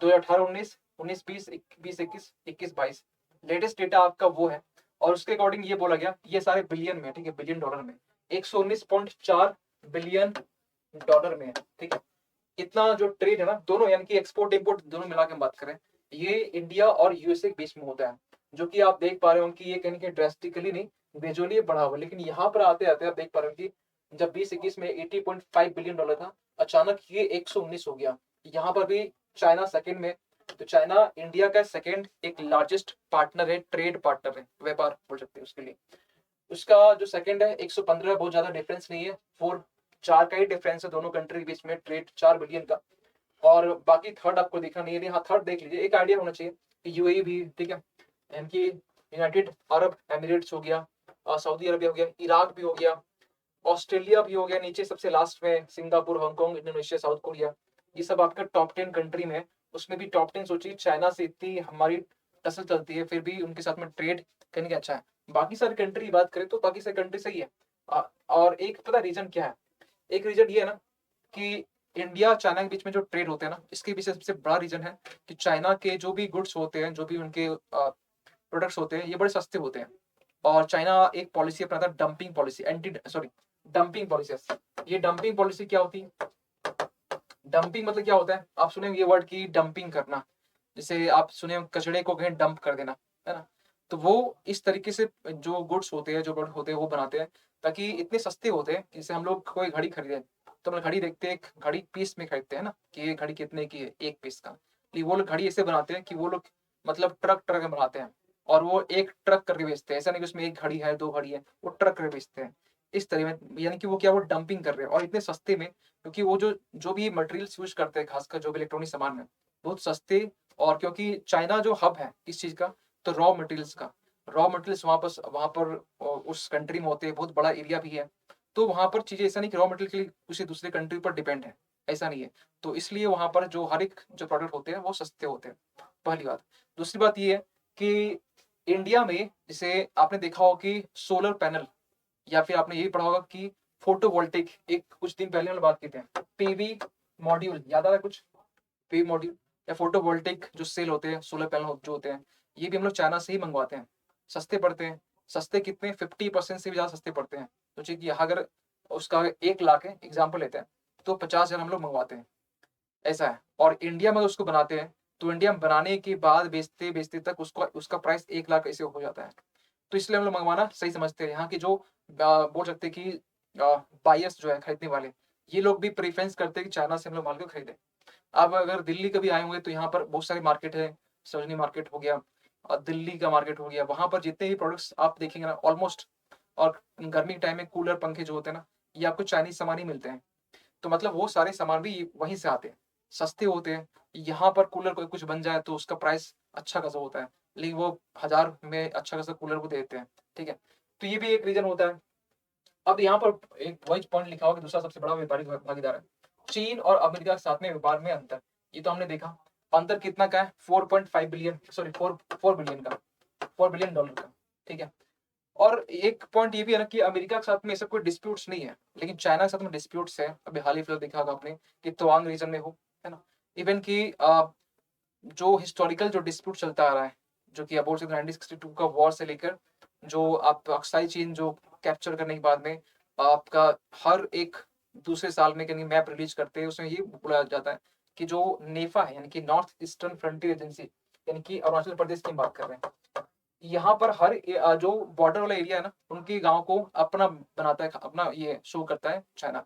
2018-19, 19-20, 20-21, 21-22 लेटेस्ट डेटा आपका वो है, और उसके अकॉर्डिंग ये बोला गया, ये सारे बिलियन में, ठीक है, बिलियन डॉलर में, 119.4 बिलियन डॉलर में है, ठीक है। इतना जो ट्रेड है ना दोनों, यानी कि एक्सपोर्ट इंपोर्ट दोनों मिला के हम बात करें, ये इंडिया और यूएसए के बीच में होता है, जो कि आप देख पा रहे हो कि ये कहीं कहीं ड्रेस्टिकली नहीं, ग्रेजुअली बढ़ा हुआ। लेकिन यहाँ पर आते आते आप देख पा रहे हो कि जब 2021 में 80.5 बिलियन डॉलर था, अचानक ये 119 हो गया। यहाँ पर भी चाइना सेकंड में, तो चाइना इंडिया का सेकंड एक लार्जेस्ट पार्टनर है, ट्रेड पार्टनर है, व्यापार बोल सकते हैं उसके लिए। उसका जो सेकंड है 115, बहुत ज्यादा डिफरेंस नहीं है, 4 का ही डिफरेंस है दोनों कंट्री के बीच में, ट्रेड 4 बिलियन का। और बाकी थर्ड आपको देखना नहीं है, हाँ थर्ड देख लीजिए, एक आइडिया होना चाहिए कि यूएई भी, ठीक है, यानी कि यूनाइटेड अरब एमिरेट्स हो गया, सऊदी अरबिया हो गया, इराक भी हो गया, ऑस्ट्रेलिया भी हो गया, नीचे सबसे लास्ट में Singapore, Hong Kong, Indonesia, south Korea, ये सब आपका टॉप 10 कंट्री में है। उसमें भी टॉप 10 सोचिए, चाइना से इतनी हमारी टसल चलती है, फिर भी उनके साथ में ट्रेड करने का अच्छा है। बाकी सारी कंट्री की बात करें तो बाकी सारी कंट्री सही है। और एक पता रीजन क्या है, एक रीजन ये है ना कि इंडिया चाइना के बीच में जो ट्रेड होते हैं ना, इसके पीछे सबसे बड़ा रीजन है कि चाइना के जो भी गुड्स होते हैं, जो भी उनके प्रोडक्ट्स होते हैं, ये बड़े सस्ते होते हैं। और चाइना एक पॉलिसी अपनाता है, डंपिंग पॉलिसी, डंपिंग पॉलिसी। ये डंपिंग पॉलिसी क्या होती है, डंपिंग मतलब क्या होता है, आप सुने ये वर्ड की डंपिंग करना, जैसे आप सुने कचड़े को कहीं डंप कर देना, है ना। तो वो इस तरीके से जो गुड्स होते हैं, जो प्रोडक्ट होते हैं, वो बनाते हैं, ताकि इतने सस्ते होते हैं, जैसे हम लोग कोई घड़ी खरीदे तो हम लोग घड़ी देखते हैं, एक घड़ी पीस में खरीदते हैं ना, कि ये घड़ी कितने की है एक पीस का। लेकिन वो लोग घड़ी ऐसे बनाते हैं कि वो लोग मतलब ट्रक ट्रक में बनाते हैं, और वो एक ट्रक करके बेचते हैं। ऐसा नहीं कि उसमें एक घड़ी है, 2 घड़ी है, वो ट्रक करके बेचते हैं इस तरह में, यानी कि वो क्या, वो डंपिंग कर रहे हैं, और इतने सस्ते में, क्योंकि वो जो भी मटेरियल्स यूज करते हैं, खासकर जो भी इलेक्ट्रॉनिक सामान में, बहुत सस्ते। और क्योंकि चाइना जो हब है इस चीज का, तो रॉ मटेरियल्स का, रॉ मटेरियल्स वहां पर उस कंट्री में होते हैं, बहुत बड़ा एरिया भी है। तो वहां पर चीजें ऐसा नहीं कि रॉ मटेरियल के लिए किसी दूसरे कंट्री पर डिपेंड है, ऐसा नहीं है। तो इसलिए वहां पर जो हर एक जो प्रोडक्ट होते हैं वो सस्ते होते हैं, पहली बात। दूसरी बात ये है कि इंडिया में जैसे आपने देखा हो कि सोलर पैनल, या फिर आपने यही पढ़ा होगा कि फोटोवोल्टिक, एक कुछ दिन पहले हम बात की थे, पीवी मॉड्यूल, याद आ रहा है कुछ, पीवी मॉड्यूल, या फोटोवोल्टिक जो सेल होते हैं, सोलर पैनल जो होते हैं, ये भी हम लोग चाइना से ही मंगवाते हैं। सस्ते पड़ते हैं। सस्ते कितने? 50% से भी ज़्यादा सस्ते पड़ते हैं। सोचिए कि अगर उसका 1 लाख है, एग्ज़ाम्पल लेते हैं, तो 50,000 हम लोग मंगवाते हैं, ऐसा है। और इंडिया में उसको बनाते हैं, तो इंडिया में बनाने के बाद बेचते-बेचते तक उसको उसका प्राइस 1 लाख ऐसे हो जाता है। तो इसलिए हम लोग मंगवाना सही समझते हैं। यहाँ की जो बोल सकते हैं कि बायर्स जो है, खरीदने वाले, ये लोग भी प्रेफ़रेंस करते हैं कि चाइना से हम लोग माल को खरीदें। अब अगर दिल्ली कभी आए होंगे तो यहाँ पर बहुत सारे मार्केट है, सरोजिनी मार्केट हो गया, दिल्ली का मार्केट हो गया, वहाँ पर जितने भी प्रोडक्ट्स आप देखेंगे ना ऑलमोस्ट, और गर्मी के टाइम में कूलर, पंखे जो होते हैं ना, ये आपको चाइनीज़ सामान ही मिलते हैं। तो मतलब वो सारे सामान भी वहीं से आते हैं, सस्ते होते हैं। यहाँ पर कूलर कोई कुछ बन जाए तो उसका प्राइस अच्छा खासा होता है, लेकिन वो 1000 में अच्छा खासा कूलर वो देते हैं, ठीक है? तो ये भी एक रीज़न होता है। अब यहाँ पर एक वही पॉइंट लिखा हुआ कि दूसरा सबसे बड़ा व्यापारिक भागीदार है। चीन और अमेरिका के साथ में व्यापार में अंतर। ये तो हमने देखा। अंतर कितना का है? 4.5 बिलियन, सॉरी 4 बिलियन का, $4 बिलियन का, ठीक है? और एक पॉइंट ये भी है ना कि अमेरिका के साथ में ऐसा कोई डिस्प्यूट्स नहीं है, लेकिन चाइना के साथ में डिस्प्यूट्स है। अभी हाल ही फिलहाल देखा होगा आपने कि तवांग रीजन में हो, है ना? इवन कि जो हिस्टोरिकल जो डिस्प्यूट चलता आ रहा है, जो कि अबाउट 1962 का वॉर से लेकर, जो आप अक्साई चीन जो कैप्चर करने के बाद में आपका हर एक दूसरे साल में कहीं मैप रिलीज करते हैं, उसमें ये बोला जाता है कि जो नेफा है, यानी कि नॉर्थ ईस्टर्न फ्रंटियर एजेंसी, यानी कि अरुणाचल प्रदेश की बात कर रहे हैं, यहाँ पर हर जो बॉर्डर वाला एरिया है ना, उनके गांव को अपना बनाता है, अपना ये शो करता है चाइना।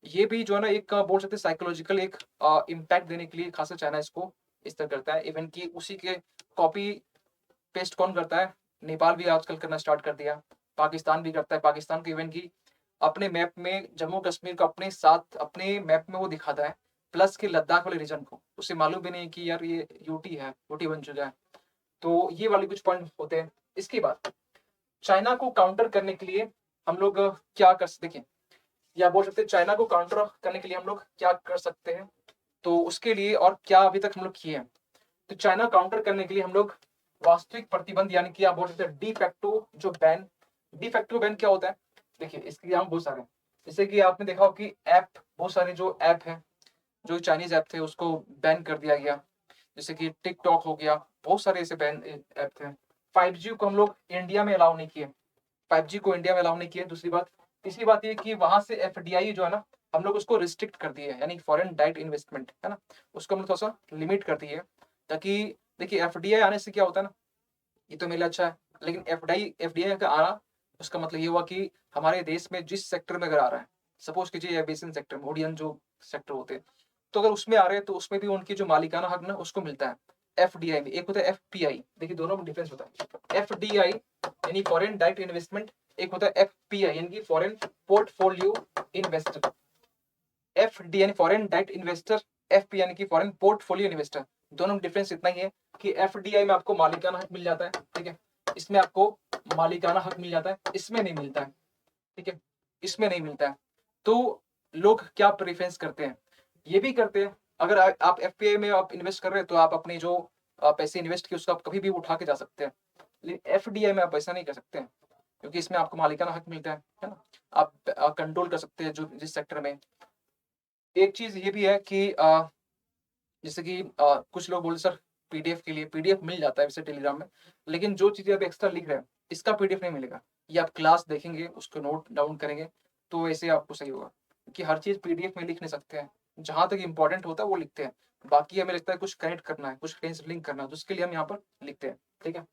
ये भी जो है ना एक बोल सकते हैं साइकोलॉजिकल एक इम्पैक्ट देने के लिए खासा चाइना इसको इस तरह करता है। इवन कि उसी के कॉपी पेस्ट कौन करता है? नेपाल भी आजकल करना स्टार्ट कर दिया, पाकिस्तान भी करता है। पाकिस्तान को इवन की अपने मैप में जम्मू कश्मीर को अपने साथ अपने मैप में वो दिखाता है, प्लस के लद्दाख वाले रीजन को उसे मालूम भी नहीं कि यार ये यूटी है, यूटी बन चुका है। तो ये वाले कुछ पॉइंट होते हैं। इसके बाद चाइना को काउंटर करने के लिए हम लोग क्या कर सकते, देखिए, या बोल सकते हैं चाइना को काउंटर करने के लिए हम लोग क्या कर सकते हैं, तो उसके लिए और क्या अभी तक हम लोग किए हैं। तो चाइना काउंटर करने के लिए हम लोग वास्तविक प्रतिबंध, यानी कि आप बोल सकते हैं डी फैक्टो जो बैन। डी फैक्टो बैन क्या होता है? देखिए, इसके लिए हम बहुत सारे, जैसे कि आपने देखा हो कि ऐप, बहुत सारे जो ऐप है, जो चाइनीज ऐप थे उसको बैन कर दिया गया। जैसे कि टिकटॉक हो गया, बहुत सारे ऐसे बैन ऐप थे। 5G को हम लोग इंडिया में अलाउ नहीं किए, 5G को इंडिया में अलाउ नहीं किया। दूसरी बात, तीसरी बात ये कि वहां से एफडीआई जो है ना, हम लोग उसको रिस्ट्रिक्ट कर दिए, यानी फॉरेन डायरेक्ट इन्वेस्टमेंट है ना, उसको हम लोग थोड़ा सा लिमिट कर दिए, ताकि देखिए एफडीआई आने से क्या होता है ना, ये तो मेरे लिए अच्छा है, लेकिन एफडीआई का आना, उसका मतलब ये हुआ कि हमारे देश में जिस सेक्टर में अगर आ रहा है, सपोज कीजिए एविएशन सेक्टर में, ओडियन जो सेक्टर होते हैं, तो अगर उसमें आ रहे हैं तो उसमें भी उनकी जो मालिकाना हक ना उसको मिलता है। एफडीआई में एक होता है एफपीआई, देखिए दोनों में डिफरेंस होता है। एफडीआई यानी फॉरेन डायरेक्ट इन्वेस्टमेंट, एक होता है एफपीआई यानी कि फॉरेन पोर्टफोलियो इन्वेस्टर। एफडी यानी फॉरेन डायरेक्ट इन्वेस्टर, एफपी यानी कि फॉरेन पोर्टफोलियो इन्वेस्टर। दोनों में डिफरेंस इतना ही है कि एफडीआई में आपको मालिकाना हक मिल जाता है, ठीक है, इसमें आपको मालिकाना हक मिल जाता है, इसमें नहीं मिलता है, ठीक है, इसमें नहीं मिलता है। तो लोग क्या प्रेफरेंस करते हैं, ये भी करते हैं, अगर आप एफपीआई में आप इन्वेस्ट कर रहे हैं तो आप अपने जो पैसे इन्वेस्ट किए उसको आप कभी भी उठा के जा सकते हैं, लेकिन एफडीआई में आप ऐसा नहीं कर सकते हैं, क्योंकि इसमें आपको मालिकाना हक मिलता है ना, आप कंट्रोल कर सकते हैं जो जिस सेक्टर में। एक चीज ये भी है कि जैसे कि कुछ लोग बोले सर पीडीएफ के लिए, पीडीएफ मिल जाता है वैसे टेलीग्राम में, लेकिन जो चीजें आप एक्स्ट्रा लिख रहे हैं इसका पीडीएफ नहीं मिलेगा। ये आप क्लास देखेंगे, उसको नोट डाउन करेंगे, तो ऐसे आपको सही होगा, क्योंकि हर चीज पीडीएफ में लिख नहीं सकते हैं। जहां तक इंपॉर्टेंट होता है वो लिखते हैं, बाकी हमें लगता है कुछ कनेक्ट करना है, कुछ कहीं से लिंक करना है, तो उसके लिए हम यहाँ पर लिखते हैं, ठीक है।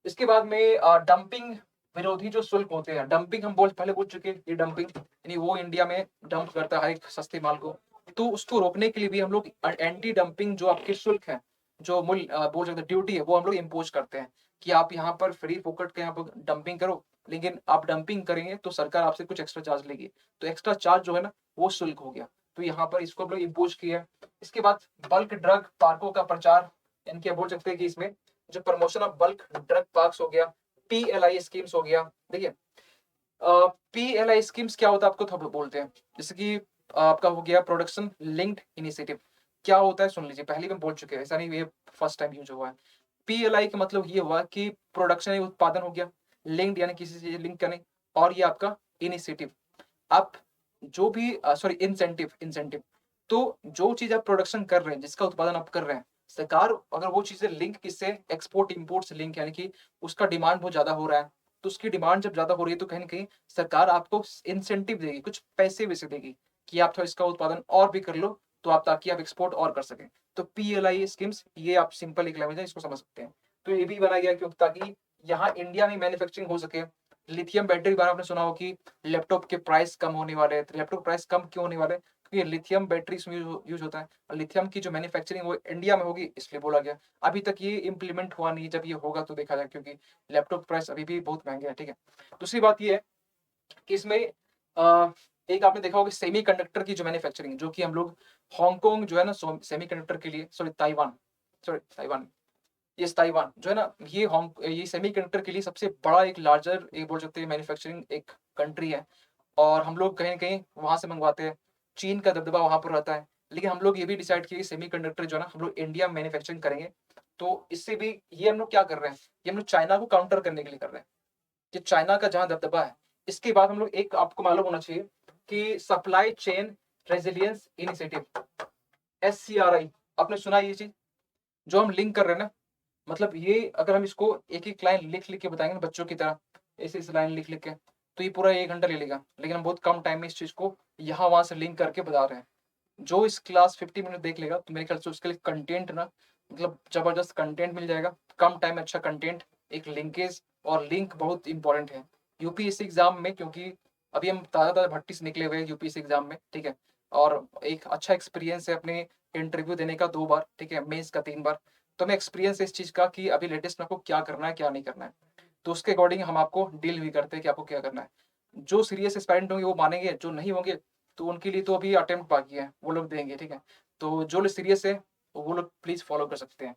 इसके बाद में डंपिंग विरोधी जो शुल्क होते हैं, डंपिंग हम पहले बोल चुके हैं, ये डंपिंग यानी वो इंडिया में डंप करता है एक सस्ते माल को, तो उसको रोकने के लिए भी हम लोग एंटी डंपिंग जो आपके शुल्क है, जो मूल्य बोल सकते ड्यूटी है, वो हम लोग इम्पोज करते हैं कि आप यहाँ पर फ्री फोकट के यहाँ पर डंपिंग करो, लेकिन आप डंपिंग करेंगे तो सरकार आपसे कुछ एक्स्ट्रा चार्ज लेगी, तो एक्स्ट्रा चार्ज जो है ना वो शुल्क हो गया, तो यहाँ पर इसको हम लोग इम्पोज किया है। इसके बाद बल्क ड्रग पार्कों का प्रचार, यानी कि आप बोल सकते हैं कि इसमें जो promotion of bulk drug parks हो गया, पीएलआई स्कीम्स हो गया। देखिए पीएलआई स्कीम्स क्या होता है आपको थोड़ा बोलते हैं, जैसे कि आपका हो गया प्रोडक्शन लिंक्ड इनिशिएटिव। क्या होता है सुन लीजिए, पहले भी बोल चुके हैं, ऐसा नहीं ये फर्स्ट टाइम यूज हुआ है। पीएलआई का मतलब ये हुआ कि प्रोडक्शन उत्पादन हो गया, लिंक्ड यानी किसी से लिंक करने, और ये आपका इनिशिएटिव, आप जो भी इंसेंटिव इंसेंटिव, तो जो चीज आप प्रोडक्शन कर रहे हैं, जिसका उत्पादन आप कर रहे हैं, सरकार अगर वो चीजें लिंक किससे, एक्सपोर्ट इंपोर्ट से लिंक, यानी कि उसका डिमांड बहुत ज्यादा हो रहा है, तो उसकी डिमांड जब ज्यादा हो रही है तो कहीं ना कहीं सरकार आपको इंसेंटिव देगी, कुछ पैसे वैसे देगी कि आप थोड़ा इसका उत्पादन और भी कर लो, तो आप ताकि आप एक्सपोर्ट और कर सकें। तो PLI स्कीम्स, ये आप सिंपल एक लैंग्वेज है, इसको समझ सकते हैं। तो ये भी बनाया गया क्योंकि ताकि यहाँ इंडिया में मैन्युफैक्चरिंग हो सके। लिथियम बैटरी के बारे में आपने सुना हो कि लैपटॉप के प्राइस कम होने वाले हैं। तो लैपटॉप प्राइस कम क्यों होने वाले हैं? क्योंकि लिथियम बैटरी इसमें यूज होता है, और लिथियम की जो मैन्युफैक्चरिंग वो इंडिया में होगी, इसलिए बोला गया। अभी तक ये इंप्लीमेंट हुआ नहीं, जब ये होगा तो देखा जाए, क्योंकि लैपटॉप प्राइस अभी भी बहुत महंगे हैं, ठीक है। दूसरी बात ये है कि इसमें एक आपने देखा होगा सेमीकंडक्टर की जो मैन्युफैक्चरिंग, जो कि हम लोग हांगकांग जो है ना सेमीकंडक्टर के लिए, ताइवान, ये ताइवान जो है ना, ये सेमीकंडक्टर के लिए सबसे बड़ा एक लार्जर, एक बोल सकते हैं मैन्युफैक्चरिंग एक कंट्री है। और हम लोग कहीं ना कहीं वहां से मंगवाते हैं। चीन का दबदबा वहां पर रहता है, लेकिन हम लोग ये भी डिसाइड किए सेमीकंडक्टर जो है ना हम लोग इंडिया में मैन्युफैक्चरिंग करेंगे। तो इससे भी ये हम लोग क्या कर रहे हैं, ये हम लोग चाइना को काउंटर करने के लिए कर रहे हैं, कि चाइना का जहां दबदबा है। इसके बाद हम लोग, एक आपको मालूम होना चाहिए कि supply chain resilience initiative, SCRI, आपने सुना है ये चीज जो हम लिंक कर रहे हैं ना? मतलब ये अगर हम इसको एक एक लाइन लिख लिख के बताएंगे ना बच्चों की तरह, ऐसे इस लाइन लिख लिख के, तो ये पूरा 1 घंटा ले लेगा, लेकिन हम बहुत कम टाइम में इस चीज को यहाँ वहां से लिंक करके बता रहे हैं। जो इस क्लास 50 मिनट देख लेगा तो मेरे ख्याल से उसके लिए कंटेंट ना, मतलब जबरदस्त कंटेंट मिल जाएगा, कम टाइम में अच्छा कंटेंट, एक लिंकेज, और लिंक बहुत इंपॉर्टेंट है यूपीएससी एग्जाम में, क्योंकि अभी हम ताज़ा ताज़ा भट्टी से निकले हुए हैं यूपीएससी एग्जाम में, ठीक है। और एक अच्छा एक्सपीरियंस है अपने इंटरव्यू देने का 2 बार, ठीक है, मेंस का 3 बार। तो हमें एक्सपीरियंस है इस चीज़ का कि अभी लेटेस्ट में आपको क्या करना है क्या नहीं करना है, तो उसके अकॉर्डिंग हम आपको डील भी करते हैं कि आपको क्या करना है। जो सीरियस एस्पायरेंट होंगे वो मानेंगे, जो नहीं होंगे तो उनके लिए तो अभी अटेम्प्ट बाकी है, वो लोग देंगे, ठीक है। तो जो लोग सीरियस है वो लोग प्लीज फॉलो कर सकते हैं।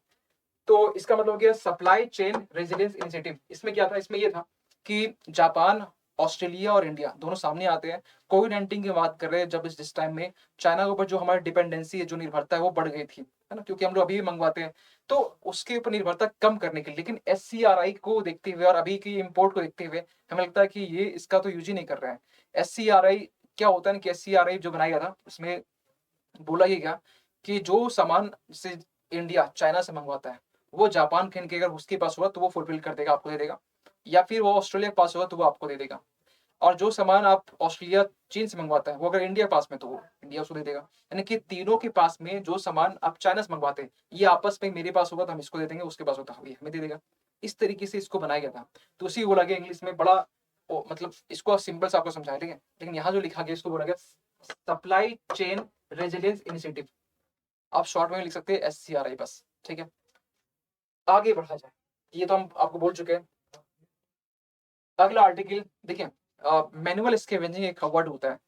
तो इसका मतलब हो गया सप्लाई चेन रेजिलियंस इनिशिएटिव। इसमें क्या था, इसमें ये था कि जापान, ऑस्ट्रेलिया और इंडिया दोनों सामने आते हैं। कोविड-19 की बात कर रहे हैं, जब इस टाइम में चाइना के ऊपर जो हमारी डिपेंडेंसी है, जो निर्भरता है वो बढ़ गई थी, है ना, क्योंकि हम लोग अभी भी मंगवाते हैं। तो उसके ऊपर निर्भरता कम करने के लिए, लेकिन SCRI को देखते हुए और अभी की इम्पोर्ट को देखते हुए हमें लगता है कि ये इसका तो यूज ही नहीं कर रहे हैं। SCRI क्या होता है ना, कि SCRI जो बनाया गया था उसमें बोला ये गया कि जो सामान से इंडिया चाइना से मंगवाता है, वो जापान के अगर उसके पास होगा तो वो फुलफिल कर देगा, आपको दे देगा, या फिर वो ऑस्ट्रेलिया के पास होगा तो वो आपको दे देगा। और जो सामान आप ऑस्ट्रेलिया चीन से मंगवाता है, वो अगर इंडिया के पास में तो वो इंडिया उसको दे देगा। यानी कि तीनों के पास में जो सामान आप चाइना से मंगवाते हैं, ये आपस में मेरे पास होगा तो हम इसको दे देंगे, उसके पास होता है ये हमें दे देगा। इस तरीके से इसको बनाया गया था। तो उसी को बोला गया इंग्लिश में बड़ा मतलब इसको सिंपल से आपको समझाया, ठीक है। लेकिन यहाँ जो लिखा गया इसको बोला गया सप्लाई चेन रेजिलियंस इनिशिएटिव। आप शॉर्ट में लिख सकते हैं SCRI बस, ठीक है। आगे बढ़ा जाए, ये तो हम आपको बोल चुके हैं। अगला आर्टिकल देखिए, मैनुअल स्कैवेंजिंग एक वर्ड होता है,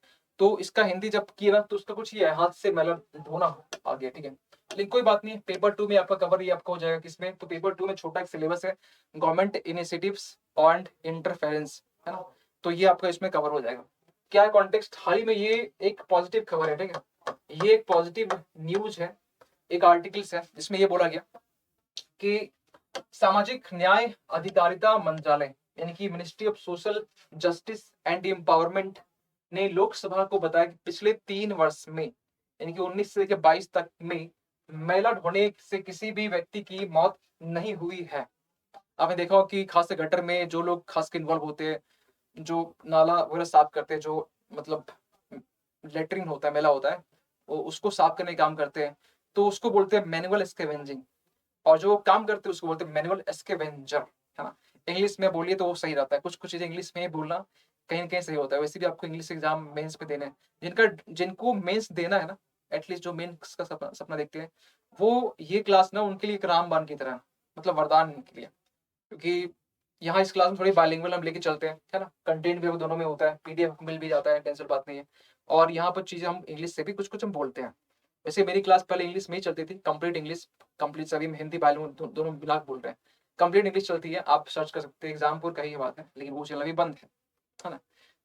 तो इसका हिंदी जब किया ना तो उसका कुछ ये है, हाथ से मैला धोना आ गया, ठीक है। लेकिन कोई बात नहीं, पेपर 2 में आपका कवर ये आपका हो जाएगा। किसमें? तो पेपर 2 में छोटा एक सिलेबस है, गवर्नमेंट इनिशिएटिव्स एंड इंटरफेरेंस, है ना। तो ये आपका इसमें कवर हो जाएगा। क्या है कॉन्टेक्स्ट, हाल ही में ये एक पॉजिटिव खबर है, ठीक है, ये एक पॉजिटिव न्यूज है, एक आर्टिकल्स है जिसमें ये बोला गया कि सामाजिक न्याय अधिकारिता मंत्रालय, यानी कि ministry of social justice and empowerment, ने लोकसभा को बताया कि पिछले 3 वर्ष में, यानी कि 19 से लेकर 22 तक में, मैला ढोने से किसी भी व्यक्ति की मौत नहीं हुई है। आपने देखा हो कि खास से गटर में जो लोग खास के इन्वॉल्व होते हैं, जो नाला वगैरह साफ करते हैं, जो मतलब लेटरिन होता है, मैला होता है, वो उसको साफ करने का काम करते हैं, तो उसको बोलते हैं मैनुअल स्कैवेंजिंग। और जो काम करते हैं उसको बोलते हैं मैनुअल स्कैवेंजर, है ना। इंग्लिश में बोलिए तो वो सही रहता है, कुछ कुछ चीजें इंग्लिश में ही बोलना कहीं ना कहीं सही होता है। वैसे भी आपको इंग्लिश एग्जाम मेंस पे देने हैं, जिनको मेंस देना है ना, एटलीस्ट जो मेंस का सपना सपना देखते हैं, वो ये क्लास ना उनके लिए एक रामबाण की तरह है, मतलब वरदान के लिए। क्योंकि यहाँ इस क्लास में थोड़ी बाइलिंगुअल हम लेके चलते हैं, है ना, कंटेंट भी हम दोनों में होता है, PDF मिल भी जाता है, टेंशन बात नहीं है। और यहाँ पर चीजें हम इंग्लिश से भी कुछ कुछ हम बोलते हैं। वैसे मेरी क्लास पहले इंग्लिश में ही चलती थी, कंप्लीट इंग्लिश, कंप्लीट सभी में हिंदी बाइलिंगुअल दोनों मिला के बोल रहे हैं, कंप्लीट इंग्लिश चलती है, आप सर्च कर सकते हैं, एग्जामपुर का ही बात है, लेकिन वो चैनल अभी बंद है ना।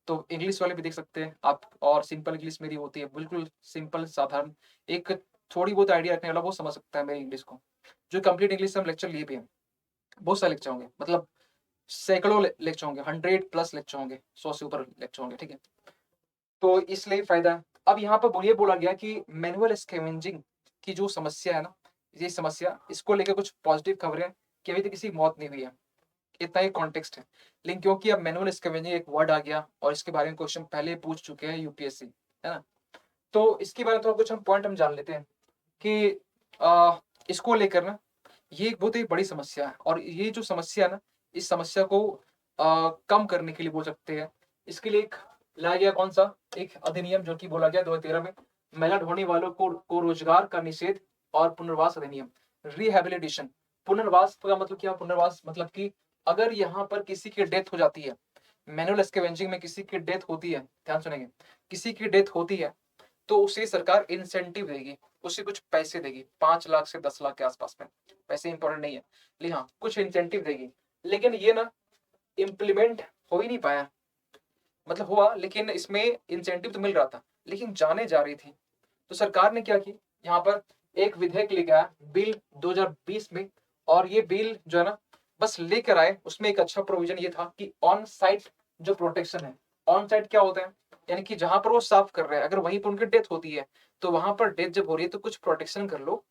तो इंग्लिश वाले भी देख सकते हैं आप। और सिंपल इंग्लिश मेरी होती है, बिल्कुल सिंपल साधारण, एक थोड़ी बहुत आइडिया रखने वाला वो समझ सकता है मेरी इंग्लिश को। जो कंप्लीट इंग्लिश हम लेक्चर लिए भी हैं, बहुत सारे लेक्चर होंगे, मतलब सैकड़ों लेक्चर होंगे, 100+ लेक्चर होंगे, 100 से ऊपर लेक्चर होंगे, ठीक है। तो इसलिए फायदा है। अब यहाँ पर ये बोला गया कि मैनुअल स्कैवेंजिंग की जो समस्या है ना, ये समस्या, इसको लेकर कुछ पॉजिटिव खबरें कि अभी तक किसी की मौत नहीं हुई है। इतना ही कॉन्टेक्स्ट है। लेकिन क्योंकि अब मैनुअल स्कैवेंजिंग एक वर्ड आ गया और इसके बारे में क्वेश्चन पहले पूछ चुके हैं यूपीएससी, है ना? तो इसके बारे में थोड़ा कुछ हम पॉइंट हम जान लेते हैं कि इसको लेकर ना ये एक बहुत ही बड़ी समस्या है और ये जो समस्या है ना, इस समस्या को कम करने के लिए बोल सकते हैं। इसके लिए एक लाया गया कौन-सा एक अधिनियम जो कि बोला गया 2013 में, महिला ढोने वालों को रोजगार का निषेध और पुनर्वास अधिनियम, रिहैबिलिटेशन। पुनर्वास का मतलब क्या? पुनर्वास मतलब कि अगर यहाँ पर किसी की डेथ हो जाती है, मैनुअल स्कैवेंजिंग में किसी की डेथ होती है, ध्यान सुनेंगे, किसी की डेथ होती है तो उसे सरकार इंसेंटिव देगी, उसे कुछ पैसे देगी, 5 लाख से 10 लाख के आसपास में। पैसे इंपॉर्टेंट नहीं है, लेकिन हाँ, कुछ इंसेंटिव देगी। लेकिन ये ना इम्प्लीमेंट हो ही नहीं पाया। मतलब हुआ लेकिन इसमें इंसेंटिव तो मिल रहा था, लेकिन जाने जा रही थी। तो सरकार ने क्या की, यहाँ पर एक विधेयक लेके आया बिल 2020 में, और ये बिल जो है ना बस लेकर आए, उसमें एक अच्छा प्रोविजन ये था कि ऑन साइट जो प्रोटेक्शन है, ऑन साइट क्या होता है, यानी कि जहां पर वो साफ कर रहे हैं अगर वहीं पर उनकी डेथ होती है तो वहां पर डेथ जब हो रही है तो कुछ प्रोटेक्शन कर लो।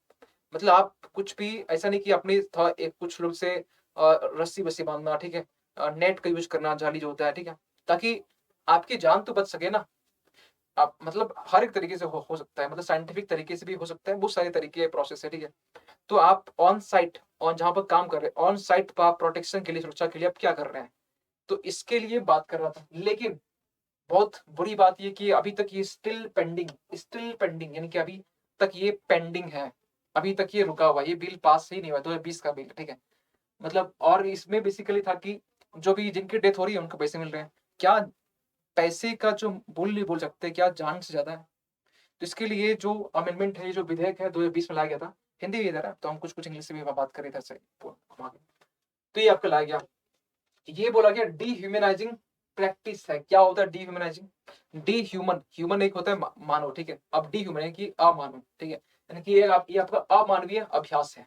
मतलब आप कुछ भी ऐसा नहीं कि अपनी था एक कुछ लोग से रस्सी वस्सी बांधना, ठीक है, नेट का यूज करना, जाली जो होता है, ठीक है, ताकि आपकी जान तो बच सके ना। आप मतलब हर एक तरीके से हो सकता है, मतलब साइंटिफिक तरीके से भी हो सकता है, बहुत सारे तरीके प्रोसेस है, ठीक है। तो आप ऑन साइट और जहां पर काम कर रहे हैं ऑन साइट पर प्रोटेक्शन के लिए, सुरक्षा के लिए आप क्या कर रहे हैं, तो इसके लिए बात कर रहा था। लेकिन बहुत बुरी बात ये कि अभी तक ये स्टिल पेंडिंग यानी कि अभी तक ये पेंडिंग है, अभी तक ये रुका हुआ, ये बिल पास ही नहीं हुआ, 2020 का बिल, ठीक है। मतलब और इसमें बेसिकली था कि जो भी जिनकी डेथ हो रही है उनको पैसे मिल रहे हैं। क्या पैसे का जो मूल्य बोल सकते हैं क्या जान से ज्यादा है? तो इसके लिए जो अमेंडमेंट है, ये जो विधेयक है 2020 में लाया गया था, हिंदी भी इधर है तो हम कुछ कुछ इंग्लिश से भी बात करें इधर से घुमा के। तो ये आपका लाया गया, ये बोला गया डीह्यूमनाइजिंग प्रैक्टिस है। क्या होता है डीह्यूमनाइजिंग? डी ह्यूमन, ह्यूमन एक होता है मानव, ठीक है, अब डी ह्यूमन है कि अमानव, ठीक है, यानी कि ये आपका अमानवीय अभ्यास है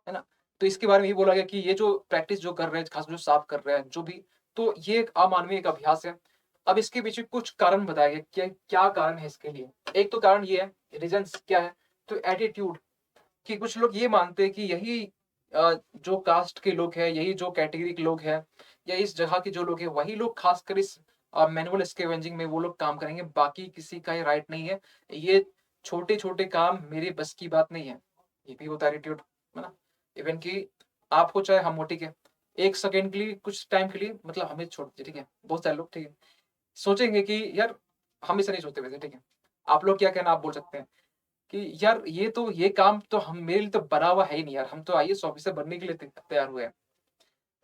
ना। तो इसके बारे में ये बोला गया कि ये जो प्रैक्टिस जो कर रहे हैं, खास जो साफ कर रहे हैं जो भी, तो ये एक अमानवीय एक अभ्यास है। अब इसके पीछे कुछ कारण बताया गया कि क्या कारण है इसके लिए। एक तो कारण ये है, रीजंस क्या है, तो एटीट्यूड, कि कुछ लोग ये मानते हैं कि यही जो कास्ट के लोग हैं, यही जो कैटेगरी के लोग हैं, या इस जगह के जो लोग हैं, वही लोग खासकर इस मैनुअल स्कैवेंजिंग में वो लोग काम करेंगे, बाकी किसी का ये राइट नहीं है। ये छोटे छोटे काम मेरे बस की बात नहीं है। ये भी होता है एटीट्यूड, है ना। इवन कि आपको चाहे हम हो, ठीक है, एक सेकेंड के लिए, कुछ टाइम के लिए, मतलब हमें छोड़ दीजिए, ठीक है, बहुत सारे लोग, ठीक है, सोचेंगे कि यार हम ऐसा नहीं सोचते वैसे, ठीक है। आप लोग क्या कहना, आप बोल सकते हैं कि यार ये काम तो हम मेरे लिए तो बना हुआ है ही नहीं यार, हम तो आईएएस ऑफिसर बनने के लिए तैयार हुए हैं,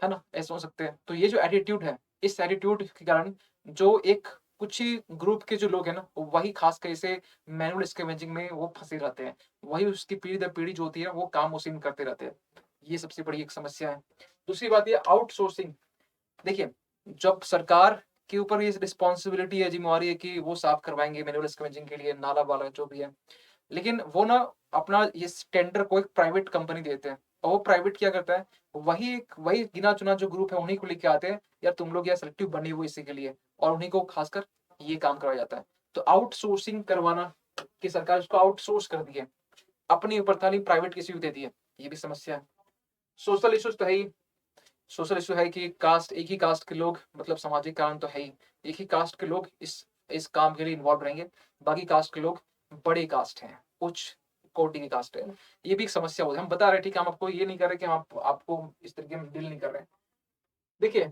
है ना, ऐसा हो सकते हैं। तो ये जो एटीट्यूड है, इस एटीट्यूड के कारण जो एक कुछ ही ग्रुप के जो लोग हैं ना, वही खास कर इसे मैनुअल स्कैवेंजिंग में वो फंसे रहते हैं, वही उसकी पीढ़ी दर पीढ़ी जो होती है वो काम उसी में करते रहते हैं। ये सबसे बड़ी एक समस्या है। दूसरी बात ये आउटसोर्सिंग। देखिए, जब सरकार के ऊपर ये रिस्पॉन्सिबिलिटी है, जिम्मेवारी है कि वो साफ करवाएंगे मैनुअल स्कैवेंजिंग के लिए नाला वाला जो भी है, लेकिन वो ना अपना इस टेंडर को एक प्राइवेट कंपनी देते हैं, और वो प्राइवेट क्या करता है, वही गिना चुना जो ग्रुप है उन्हीं को लेके आते हैं, या तुम लोग या सिलेक्टिव बने हुए इसी के लिए, और उन्हीं को खासकर ये काम करवाया जाता है। तो आउटसोर्सिंग करवाना, कि सरकार उसको आउटसोर्स कर दी है, अपनी ऊपर थाली प्राइवेट किसी को दे दी है, ये भी समस्या है। सोशल इश्यूज तो है ही, सोशल इशू है कि कास्ट, एक ही कास्ट के लोग, मतलब सामाजिक कारण तो है ही, एक ही कास्ट के लोग इस काम के लिए इन्वॉल्व रहेंगे, बाकी कास्ट के लोग बड़े कास्ट हैं, उच्च कोटि की कास्ट है, ये भी एक समस्या होती है। हम बता रहे हैं, ठीक है, हम आपको ये नहीं कर रहे कि हम आपको इस तरीके में डील नहीं कर रहे हैं। देखिए,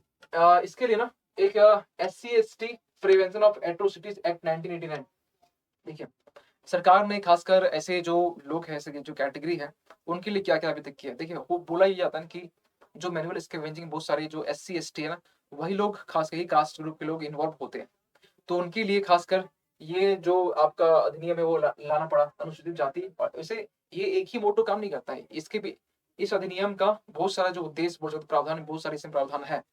इसके लिए ना एक SC/ST prevention of atrocities act 1989, देखिए, सरकार ने खासकर ऐसे जो लोग हैं, ऐसे जो कैटेगरी है, उनके लिए क्या क्या अभी तक किया है। देखिए, वो बोला ये जाता है ना कि जो मैनुअल स्कैवेंजिंग बहुत सारे जो SC/ST है ना, वही लोग खासकर ही कास्ट ग्रुप के लोग इन्वॉल्व होते हैं। तो उनके लिए खासकर ये जो आपका अधिनियम है वो लाना पड़ा, अनुसूचित जाति, और वैसे ये एक ही मोटो काम नहीं करता है, इसके भी इस अधिनियम का बहुत सारा जो उद्देश्य, बहुत सारे प्रावधान, बहुत सारे इसमें प्रावधान है।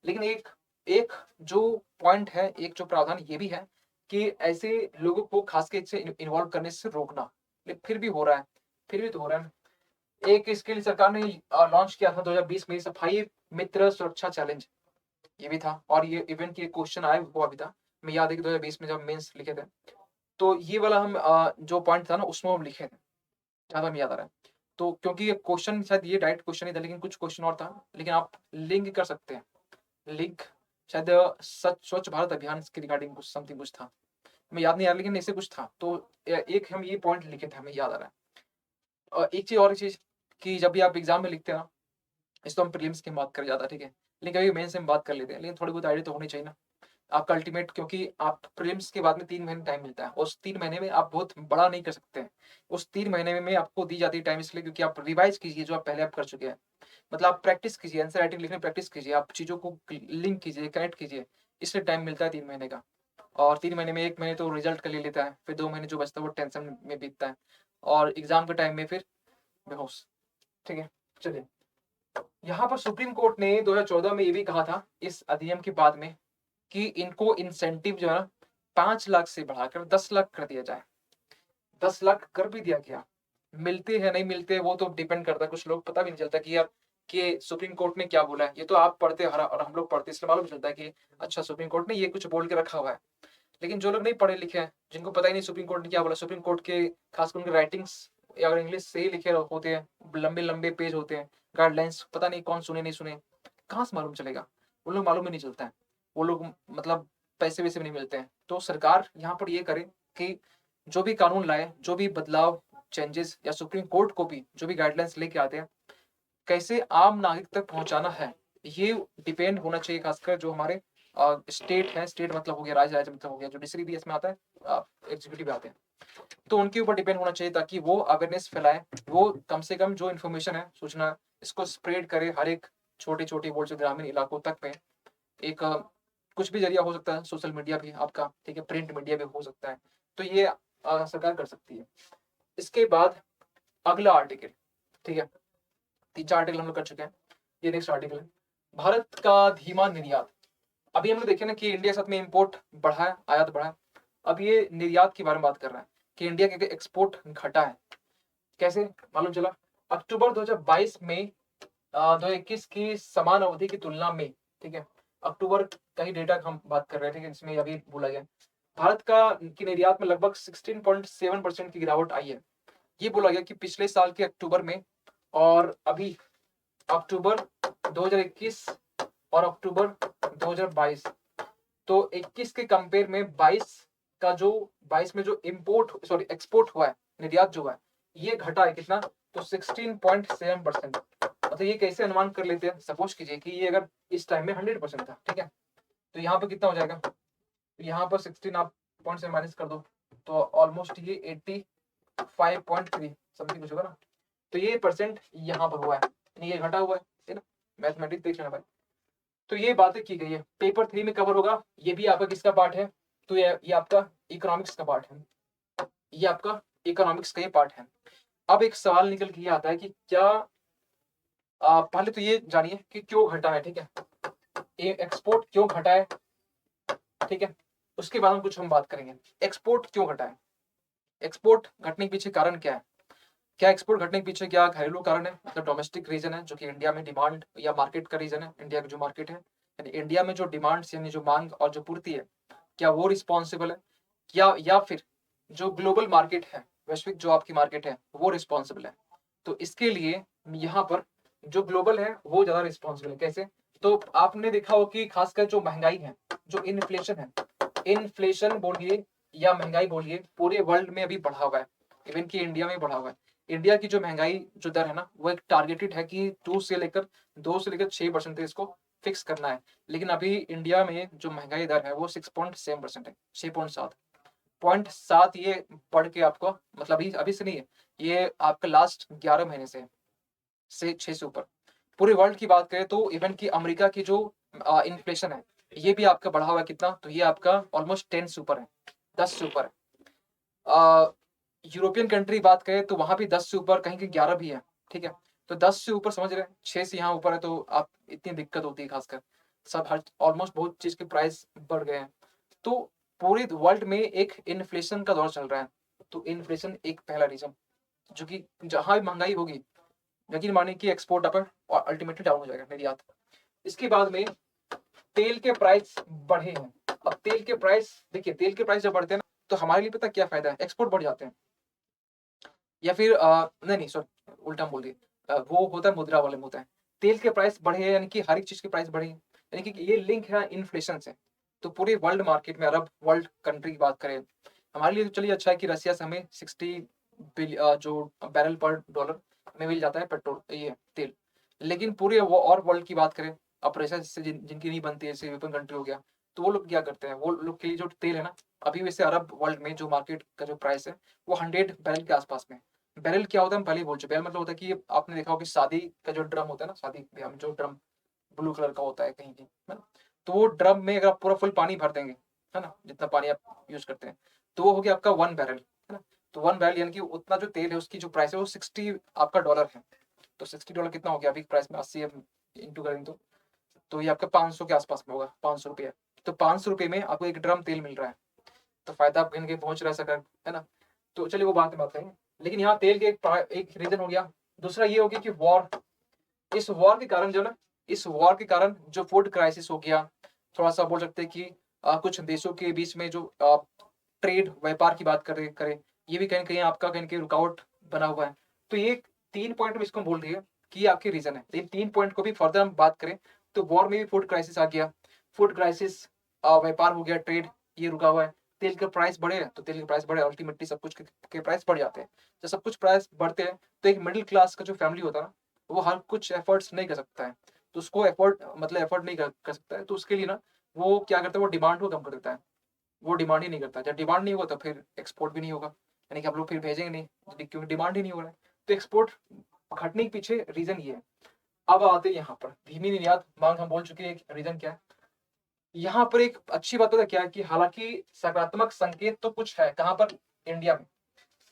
लेकिन एक एक जो पॉइंट है, एक जो प्रावधान ये भी है कि ऐसे लोगों को खासकर इससे इन्वॉल्व करने से रोकना। लेकिन फिर भी हो रहा है, फिर भी तो हो रहा है। एक इसके लिए सरकार ने लॉन्च किया था 2020 में, सफाई मित्र सुरक्षा चैलेंज, ये भी था, और ये इवेंट की क्वेश्चन आया हुआ भी था। मैं याद है कि 2020 में जब मेंस लिखे थे, तो ये वाला हम जो पॉइंट था ना उसमें हम लिखे थे, जहां तक याद आ रहा है। तो क्योंकि ये क्वेश्चन शायद ये डायरेक्ट क्वेश्चन नहीं था, लेकिन कुछ क्वेश्चन और था, लेकिन आप लिंक कर सकते हैं। लिंक शायद सच स्वच्छ भारत अभियान के रिगार्डिंग कुछ समथिंग कुछ था, हमें याद नहीं आ रहा, लेकिन ऐसे कुछ था। तो एक हम ये पॉइंट लिखे थे, हमें याद आ रहा है। और एक चीज़ और चीज़ कि जब भी आप एग्जाम में लिखते हैं ना, इस तो हम प्रीलिम्स की बात कर ज़्यादा, ठीक है, लेकिन कभी मेंस में बात कर लेते हैं, लेकिन थोड़ी बहुत आइडिया तो होनी चाहिए ना आपका अल्टीमेट, क्योंकि आप प्रीलिम्स के बाद में 3 महीने टाइम मिलता है। उस 3 महीने में आप बहुत बड़ा नहीं कर सकते हैं। उस 3 महीने में आपको दी जाती है टाइम इसलिए क्योंकि आप रिवाइज़ कीजिए जो आप पहले आप कर चुके हैं। मतलब आप प्रैक्टिस कीजिए, आंसर राइटिंग लिखने प्रैक्टिस कीजिए, आप चीज़ों को लिंक कीजिए, कनेक्ट कीजिए, इसलिए टाइम मिलता है 3 महीने का। और 3 महीने में 1 महीने तो रिजल्ट का ले लेता है, फिर 2 महीने जो बचता है वो टेंशन में बीतता है, और एग्ज़ाम के टाइम में फिर बेहोश। ठीक है, चलिए। यहाँ पर सुप्रीम कोर्ट ने 2014 में ये भी कहा था इस अधिनियम के बाद में कि इनको इंसेंटिव जो है ना 5 लाख से बढ़ाकर 10 लाख कर दिया जाए। 10 लाख कर भी दिया गया, मिलते हैं नहीं मिलते वो तो डिपेंड करता है, कुछ लोग पता भी नहीं चलता कि यार कि सुप्रीम कोर्ट ने क्या बोला है। ये तो आप पढ़ते हर और हम लोग पढ़ते इसलिए मालूम चलता है कि अच्छा सुप्रीम कोर्ट ने ये कुछ बोल के रखा हुआ है। लेकिन जो लोग नहीं पढ़े लिखे हैं, जिनको पता ही नहीं सुप्रीम कोर्ट ने क्या बोला, सुप्रीम कोर्ट के खासकर उनके राइटिंग्स या अगर इंग्लिश से ही लिखे होते हैं, लंबे लंबे पेज होते हैं, गाइडलाइंस पता नहीं कौन सुने नहीं सुने, कहाँ से मालूम चलेगा, उन लोग मालूम ही नहीं चलता है। वो लोग मतलब पैसे वैसे भी नहीं मिलते हैं। तो सरकार यहाँ पर ये करे कि जो भी कानून लाए, जो भी बदलाव चेंजेस, या सुप्रीम कोर्ट को भी जो भी गाइडलाइंस लेके आते हैं, कैसे आम नागरिक तक पहुंचाना है, ये डिपेंड होना चाहिए। खासकर जो हमारे स्टेट है, स्टेट मतलब हो गया, राज्य राज्य मतलब हो गया, जुडिशरी भी इसमें आता है, एग्जीक्यूटिव आते हैं, तो उनके ऊपर डिपेंड होना चाहिए ताकि वो अवेयरनेस फैलाए, वो कम से कम जो इन्फॉर्मेशन है, सूचना, इसको स्प्रेड करे हर एक छोटे छोटे बोल से ग्रामीण इलाकों तक में। एक कुछ भी जरिया हो सकता है, सोशल मीडिया भी आपका, ठीक है, प्रिंट मीडिया भी हो सकता है। तो ये सरकार कर सकती है। इसके बाद अगला आर्टिकल, ठीक है, 3-4 आर्टिकल हम लोग कर चुके हैं। ये नेक्स्ट आर्टिकल है, भारत का धीमा निर्यात। अभी हम लोग देखे ना कि इंडिया के साथ में इंपोर्ट बढ़ा है, आयात बढ़ा है। अब ये निर्यात के बारे में बात कर रहा है कि इंडिया के एक्सपोर्ट घटा है। कैसे मालूम चला? अक्टूबर 2022 में 2021 की समान अवधि की तुलना में, ठीक है, अक्टूबर का ही डेटा हम बात कर रहे थे, इसमें अभी बोला गया भारत का की निर्यात में लगभग 16.7% की गिरावट आई है। ये बोला गया कि पिछले साल के अक्टूबर में और अभी अक्टूबर 2021 और अक्टूबर 2022, तो 21 के कंपेयर में 22 का जो 22 में जो इंपोर्ट सॉरी एक्सपोर्ट हुआ है, निर्यात जो हुआ है, ये घटा है कितना, तो 16.7%। मतलब ये कैसे अनुमान कर लेते हैं, सपोज कीजिए कि ये अगर इस टाइम में 100% था, ठीक है, तो यहाँ पर कितना हो जाएगा, तो यहाँ पर 16 आप पॉइंट से माइनस कर दो तो ऑलमोस्ट ये 85.3 समथिंग कुछ होगा ना। तो ये परसेंट यहाँ पर हुआ है, यानी ये घटा हुआ है, ठीक है ना, मैथमेटिक्स देख लेना भाई। तो ये बातें की गई है, पेपर 3 में कवर होगा। ये भी आपका किसका पार्ट है, तो ये आपका इकोनॉमिक्स का पार्ट है, ये आपका इकोनॉमिक्स का ये पार्ट है। अब एक सवाल निकल के ये आता है कि क्या पहले तो ये जानिए कि क्यों घटा है, ठीक है, ये एक्सपोर्ट क्यों घटा है, ठीक है, उसके बाद हम कुछ बात करेंगे एक्सपोर्ट क्यों घटा है, एक्सपोर्ट घटने के पीछे कारण क्या है। क्या एक्सपोर्ट घटने के पीछे क्या घरेलू कारण है, मतलब डोमेस्टिक रीजन है, जो कि इंडिया में डिमांड या मार्केट का रीजन है, इंडिया का जो मार्केट है, यानी इंडिया में जो डिमांड यानी जो मांग और जो पूर्ति है, क्या वो रिस्पॉन्सिबल है, या फिर जो ग्लोबल मार्केट है, वैश्विक जो आपकी मार्केट है, वो रिस्पॉन्सिबल है। तो इसके लिए यहाँ पर जो ग्लोबल है वो ज्यादा रिस्पॉन्सिबल है। कैसे? तो आपने देखा हो कि खासकर जो महंगाई है, जो इन्फ्लेशन है, इन्फ्लेशन बोलिए या महंगाई बोलिए, पूरे वर्ल्ड में अभी बढ़ा हुआ है, इवन कि इंडिया में बढ़ा हुआ है। इंडिया की जो महंगाई जो दर है ना, वो एक टारगेटेड है कि 2 से लेकर 6% इसको फिक्स करना है। लेकिन अभी इंडिया में जो महंगाई दर है वो 6.7% है, 6.7 ये बढ़ के आपको, मतलब अभी अभी से नहीं है, ये आपका लास्ट 11 महीने से 6 से ऊपर। पूरे वर्ल्ड की बात करें तो इवन कि अमेरिका की जो इन्फ्लेशन है, ये भी आपका बढ़ा हुआ है कितना, तो ये आपका ऑलमोस्ट 10 से ऊपर है, 10 से ऊपर है। यूरोपियन कंट्री बात करें तो वहां भी 10 से ऊपर, कहीं कहीं 11 भी है, ठीक है। तो 10 से ऊपर समझ रहे हैं, 6 से यहाँ ऊपर है, तो आप इतनी दिक्कत होती है, खासकर सब हर ऑलमोस्ट बहुत चीज के प्राइस बढ़ गए हैं। तो पूरे वर्ल्ड में एक इन्फ्लेशन का दौर चल रहा है। तो इन्फ्लेशन एक पहला रीजन, जो कि जहां भी महंगाई होगी, यकीन मानिए कि एक्सपोर्ट अपर और अल्टीमेटली डाउन हो जाएगा, निर्यात। इसके बाद में तेल के प्राइस बढ़े हैं। अब तेल के प्राइस देखिए, तेल के प्राइस जब बढ़ते हैं ना, तो हमारे लिए पता क्या फायदा है, एक्सपोर्ट बढ़ जाते हैं, या फिर नहीं नहीं सॉरी, उल्टा बोल दिया, वो होता है मुद्रा वाले में होता है। तेल के प्राइस बढ़े यानी कि हर एक चीज के प्राइस बढ़े, यानी कि ये लिंक है इन्फ्लेशन से। तो पूरे वर्ल्ड मार्केट में, अरब वर्ल्ड कंट्री की बात करें, हमारे लिए तो चलिए अच्छा है कि रसिया से हमें 60 जो बैरल पर डॉलर में मिल जाता है पेट्रोल, ये तेल। लेकिन पूरे वो और वर्ल्ड की बात करें, अब रशिया से जिनकी नहीं बनती है, जैसे यूरोपियन कंट्री हो गया, तो वो लोग क्या करते हैं, वो लोग के लिए जो तेल है ना, अभी वैसे अरब वर्ल्ड में जो मार्केट का जो प्राइस है वो 100 बैरल के आसपास में। बैरल क्या होता है हम पहले ही बोल चुके हैं। बैरल मतलब होता है कि आपने देखा होगा कि शादी का जो ड्रम होता है ना, शादी ब्याह में जो ड्रम ब्लू कलर का होता है कहीं कहीं, है ना, तो वो ड्रम में अगर आप पूरा फुल पानी भर देंगे, है ना, जितना पानी आप यूज करते हैं, तो वो हो गया आपका 1 बैरल, है ना। तो 1 बैरल यानी कि उतना जो तेल है उसकी जो प्राइस है वो 60 आपका डॉलर है। तो 60 डॉलर कितना हो गया अभी प्राइस में, 80 इंटू करेंगे तो ये आपका 500 के आसपास में होगा, 500 रुपये। तो 500 रुपये में आपको एक ड्रम तेल मिल रहा है, तो फायदा आप कहीं पहुंच रहा है, है ना। तो चलिए वो बात करेंगे। लेकिन यहाँ तेल के एक रीजन हो गया। दूसरा ये हो गया कि वॉर, इस वॉर के कारण जो ना, इस वॉर के कारण जो फूड क्राइसिस हो गया, थोड़ा सा बोल सकते हैं कि कुछ देशों के बीच में जो ट्रेड व्यापार की बात करें, ये भी कहीं ना कहीं आपका कहीं ना कहीं रुकावट बना हुआ है। तो ये 3 पॉइंट में इसको हम बोल रही है कि ये आपके रीजन है। इन 3 पॉइंट को भी फर्दर हम बात करें तो वॉर में भी फूड क्राइसिस आ गया, फूड क्राइसिस, व्यापार हो गया, ट्रेड ये रुका हुआ है। तेल का प्राइस बढ़े तो तेल के प्राइस बढ़े, अल्टीमेटली सब कुछ के प्राइस बढ़ जाते हैं। जब सब कुछ प्राइस बढ़ते हैं तो एक मिडिल क्लास का जो फैमिली होता है ना, वो हर कुछ एफर्ट्स नहीं कर सकता है। तो उसको एफर्ट मतलब एफर्ट नहीं कर सकता है, तो उसके लिए ना वो क्या करता है, वो डिमांड को कम कर देता है। वो डिमांड ही नहीं करता, जब डिमांड नहीं होगा तो फिर एक्सपोर्ट भी नहीं होगा, यानी कि आप लोग फिर भेजेंगे नहीं क्योंकि डिमांड ही नहीं हो रहा है। तो एक्सपोर्ट घटने के पीछे रीजन ये है। अब आते हैं यहाँ पर धीमी निर्यात मांग, हम बोल चुके हैं रीजन क्या है। यहाँ पर एक अच्छी बात पता क्या है कि हालांकि सकारात्मक संकेत तो कुछ है, कहाँ पर, इंडिया में।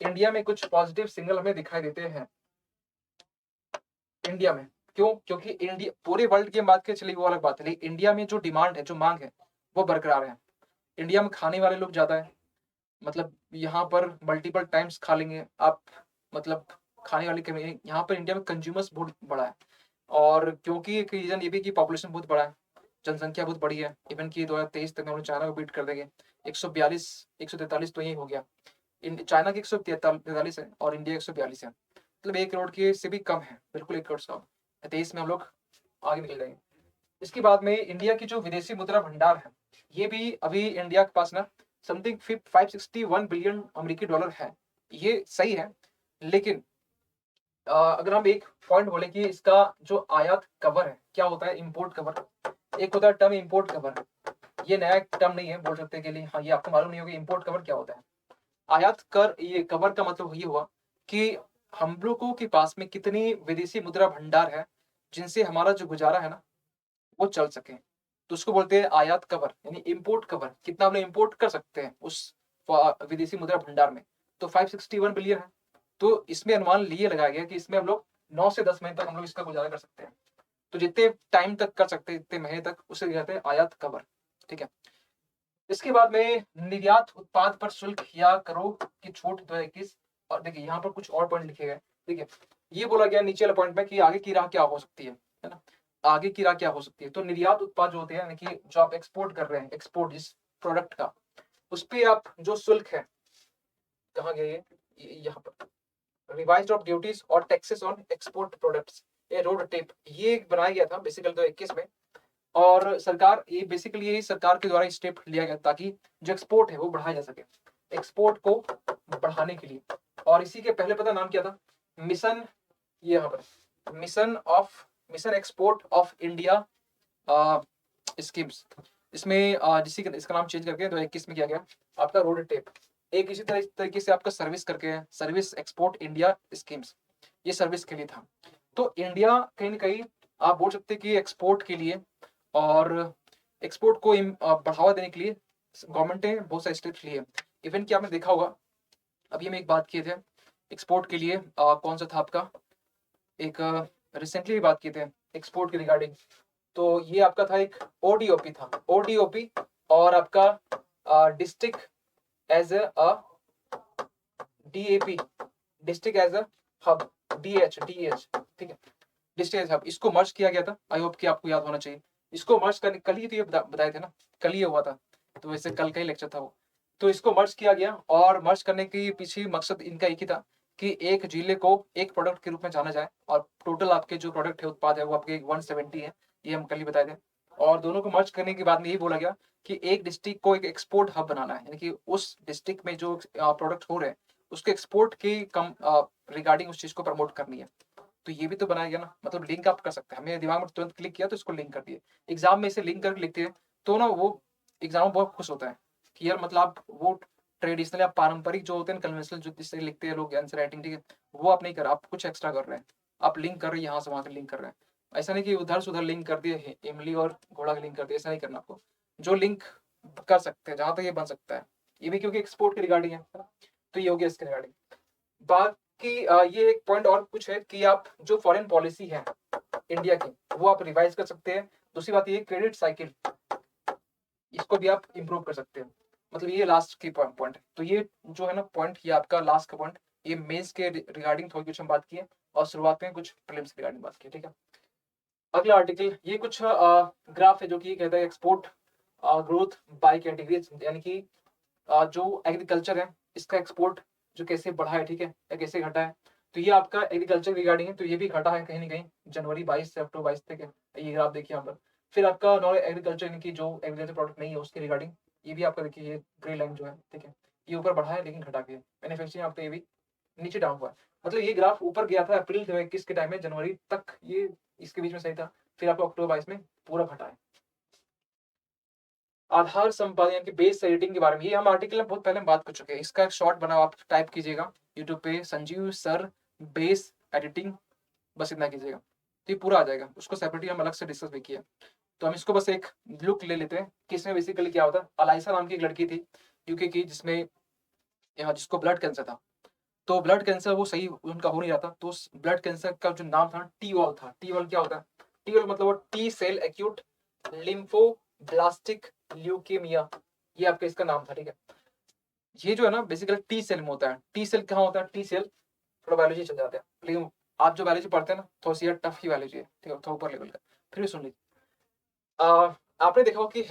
इंडिया में कुछ पॉजिटिव सिग्नल हमें दिखाई देते हैं इंडिया में। क्यों? क्योंकि इंडिया पूरे वर्ल्ड की बात करें चलिए वो अलग बात है, लेकिन इंडिया में जो डिमांड है, जो मांग है, वो बरकरार है। इंडिया में खाने वाले लोग ज्यादा है, मतलब यहाँ पर मल्टीपल टाइम्स खा लेंगे आप, मतलब खाने वाली कमी है। यहाँ पर इंडिया में कंज्यूमर्स बहुत बड़ा है, और क्योंकि एक रीजन ये भी कि पॉपुलेशन बहुत बड़ा है, जनसंख्या बहुत बड़ी है। इवन कि 2023 तक में हम लोग चाइना को बीट कर देंगे। 142 143 तो यही हो गया। चाइना की 143 है और इंडिया 142 है, मतलब 1 करोड़ के से भी कम है, बिल्कुल 1 करोड़ से कम। 23 में हम लोग आगे निकल जाएंगे। इसके बाद में इंडिया की जो विदेशी मुद्रा भंडार है, ये भी अभी इंडिया के पास ना समथिंग 561 बिलियन अमेरिकी डॉलर है। ये सही है, लेकिन अगर हम एक पॉइंट बोले कि इसका जो आयात कवर है, क्या होता है इंपोर्ट कवर, एक होता है टर्म इंपोर्ट कवर। ये नया टर्म नहीं है, बोल सकते हैं के लिए हाँ, ये आपको मालूम नहीं होगा इंपोर्ट कवर क्या होता है। आयात कर ये कवर का मतलब ये हुआ कि हम लोगों के पास में कितनी विदेशी मुद्रा भंडार है जिनसे हमारा जो गुजारा है ना वो चल सके। तो उसको बोलते हैं आयात कवर, यानी इंपोर्ट कवर, कितना हम लोग इंपोर्ट कर सकते हैं उस विदेशी मुद्रा भंडार में। तो 561 बिलियन है। तो इसमें अनुमान लिए लगाया गया कि इसमें हम लोग 9 से 10 महीने तक हम लोग इसका गुजारा कर सकते हैं। तो जितने टाइम तक कर सकते हैं, इतने महीने तक, उसे कहते हैं आयात कवर। ठीक है। इसके बाद में निर्यात उत्पाद पर शुल्क या करों की छूट 2021। और देखिए यहाँ पर कुछ और पॉइंट लिखे गए। देखिए ये बोला गया नीचे वाले पॉइंट में कि आगे की राह क्या हो सकती है ना, आगे की राह क्या हो सकती है। तो निर्यात उत्पाद जो होते हैं, यानी कि जो आप एक्सपोर्ट कर रहे हैं, एक्सपोर्ट जिस प्रोडक्ट का, उस पे आप जो शुल्क है, कहाँ गया ये यहाँ पर, रिवाइज ऑफ ड्यूटीज और टैक्सेस ऑन एक्सपोर्ट प्रोडक्ट्स, ये रोड टेप, ये बनाया गया था बेसिकली 2021 में। और सरकार ये बेसिकली यही सरकार के द्वारा स्टेप लिया गया ताकि जो एक्सपोर्ट है वो बढ़ाया जा सके, एक्सपोर्ट को बढ़ाने के लिए। और इसी के पहले पता नाम क्या था, मिशन, ये यहाँ पर mission export of India schemes. इसमें जिसकी इसका नाम चेंज करके 2021 में किया गया आपका रोड टेप। एक इसी तरीके से आपका सर्विस करके है, सर्विस एक्सपोर्ट इंडिया स्कीम्स, ये सर्विस के लिए था। तो इंडिया कहीं ना कहीं आप बोल सकते हैं कि एक्सपोर्ट के लिए और एक्सपोर्ट को बढ़ावा देने के लिए गवर्नमेंट ने बहुत सारे स्टेप्स लिए। इवन कि आपने देखा होगा, अभी हम एक बात किए थे एक्सपोर्ट के लिए, कौन सा था आपका, एक रिसेंटली बात किए थे एक्सपोर्ट के रिगार्डिंग। तो ये आपका था एक ओडीओपी था, ओडीओपी, और आपका district as a DAP, district as a hub, DH, ठीक है, डिस्ट्रिक्ट एज हब, इसको मर्ज किया गया था। आई होप कि आपको याद होना चाहिए। इसको मर्ज करने कल ही तो ये बताए थे ना, कल ही हुआ था, तो वैसे कल का ही लेक्चर था वो। तो इसको मर्ज किया गया, और मर्ज करने के पीछे मकसद इनका एक ही था कि एक जिले को एक प्रोडक्ट के रूप में जाना जाए और टोटल आपके जो प्रोडक्ट है, उत्पाद है, वो आपके 170 है, ये हम कल ही बताए थे। और दोनों को मर्ज करने के बाद में यही बोला गया कि एक डिस्ट्रिक्ट को एक एक्सपोर्ट हब बनाना है, यानी कि उस डिस्ट्रिक्ट में जो प्रोडक्ट हो रहे हैं उसके एक्सपोर्ट की कम रिगार्डिंग उस चीज को प्रमोट करनी है। तो ये भी तो बनाया गया ना, मतलब लिंक आप कर सकते हैं। हमें दिमाग में तुरंत क्लिक किया तो इसको लिंक कर दिए। एग्जाम में इसे लिंक करके लिखते हैं तो ना वो एग्जाम बहुत खुश होता है कि यार मतलब आप वो ट्रेडिशनल या पारंपरिक जो होते हैं, कन्वेंशनल जो जिससे लिखते हैं लोग आंसर राइटिंग, ठीक है, वो आप नहीं कर, आप कुछ एक्स्ट्रा कर रहे हैं। आप लिंक कर रहे हैं, यहाँ से वहां से लिंक कर रहे हैं। ऐसा नहीं कि उधर से उधर लिंक कर दिए, इमली और घोड़ा का लिंक कर दिया, ऐसा नहीं करना आपको। जो लिंक कर सकते हैं जहां तक ये बन सकता है, ये भी क्योंकि एक्सपोर्ट के रिगार्डिंग है ना, तो ये हो गया इसके रिगार्डिंग। बाकी ये एक पॉइंट और कुछ है कि आप जो फॉरेन पॉलिसी है इंडिया की, वो आप रिवाइज कर सकते हैं। दूसरी बात ये क्रेडिट साइकिल, इसको भी आप इम्प्रूव कर सकते हैं। मतलब ये लास्ट की पॉइंट है। तो ये जो है ना पॉइंट, ये आपका लास्ट का पॉइंट, ये मेंस के रिगार्डिंग थोड़ी कुछ हम बात की है और शुरुआत में कुछ प्रीलिम्स रिगार्डिंग बात की, ठीक है। अगला आर्टिकल, ये कुछ ग्राफ है जो कि कहता है एक्सपोर्ट ग्रोथ बाय कैटेगरीज, यानी कि जो एग्रीकल्चर है इसका एक्सपोर्ट जो कैसे बढ़ा है, ठीक है, या कैसे घटा है। तो ये आपका एग्रीकल्चर रिगार्डिंग है, तो ये भी घटा है कहीं ना कहीं जनवरी 22 से अक्टूबर 22 तक है, ये ग्राफ देखिए यहाँ पर। फिर आपका नॉन एग्रीकल्चर, यानी कि जो एग्रीकल्चर प्रोडक्ट नहीं है उसके रिगार्डिंग, ये भी आपका देखिए ये ग्रे लाइन जो है, ठीक है, ये ऊपर बढ़ा है लेकिन घटा के। मैन्युफैक्चरिंग आपका ये भी नीचे डाउन हुआ है। मतलब ये ग्राफ ऊपर गया था अप्रैल 2021 के टाइम में, जनवरी तक ये इसके बीच में सही था, फिर आपको अक्टूबर 22 में पूरा घटा है। आधार संपादन यानी कि बेस एडिटिंग के बारे में, ये हम आर्टिकल में बहुत पहले बात कर चुके हैं। इसका एक शॉर्ट बना आप टाइप कीजिएगा यूट्यूब पे, संजीव सर बेस एडिटिंग, बस इतना कीजिएगा तो ये पूरा आ जाएगा। उसको सेपरेटली हम अलग से डिस्कस भी किया। तो हम इसको बस एक लुक ले लेते हैं कि इसमें बेसिकली क्या होता है। अलाइसा नाम की एक लड़की थी यूके की, जिसमें यहाँ जिसको ब्लड कैंसर था। तो ब्लड कैंसर वो सही उनका हो नहीं रहा था, तो उस ब्लड कैंसर का जो नाम था टी-वॉल था। टी-वॉल क्या होता है? टी-वॉल मतलब वो T cell acute lymphoblastic leukaemia, ये आपका इसका नाम था, ठीक है। ये जो है ना बेसिकली टी सेल में होता है। टी सेल कहाँ होता है? टी सेल थोड़ा बायोलॉजी चल जाते हैं, लेकिन आप जो बायोलॉजी पढ़ते हैं ना थोड़ी सी टफ ही बायोलॉजी है, ठीक है, थोड़ा ऊपर लेवल का। फिर भी सुन लीजिए, आपने देखा हो कि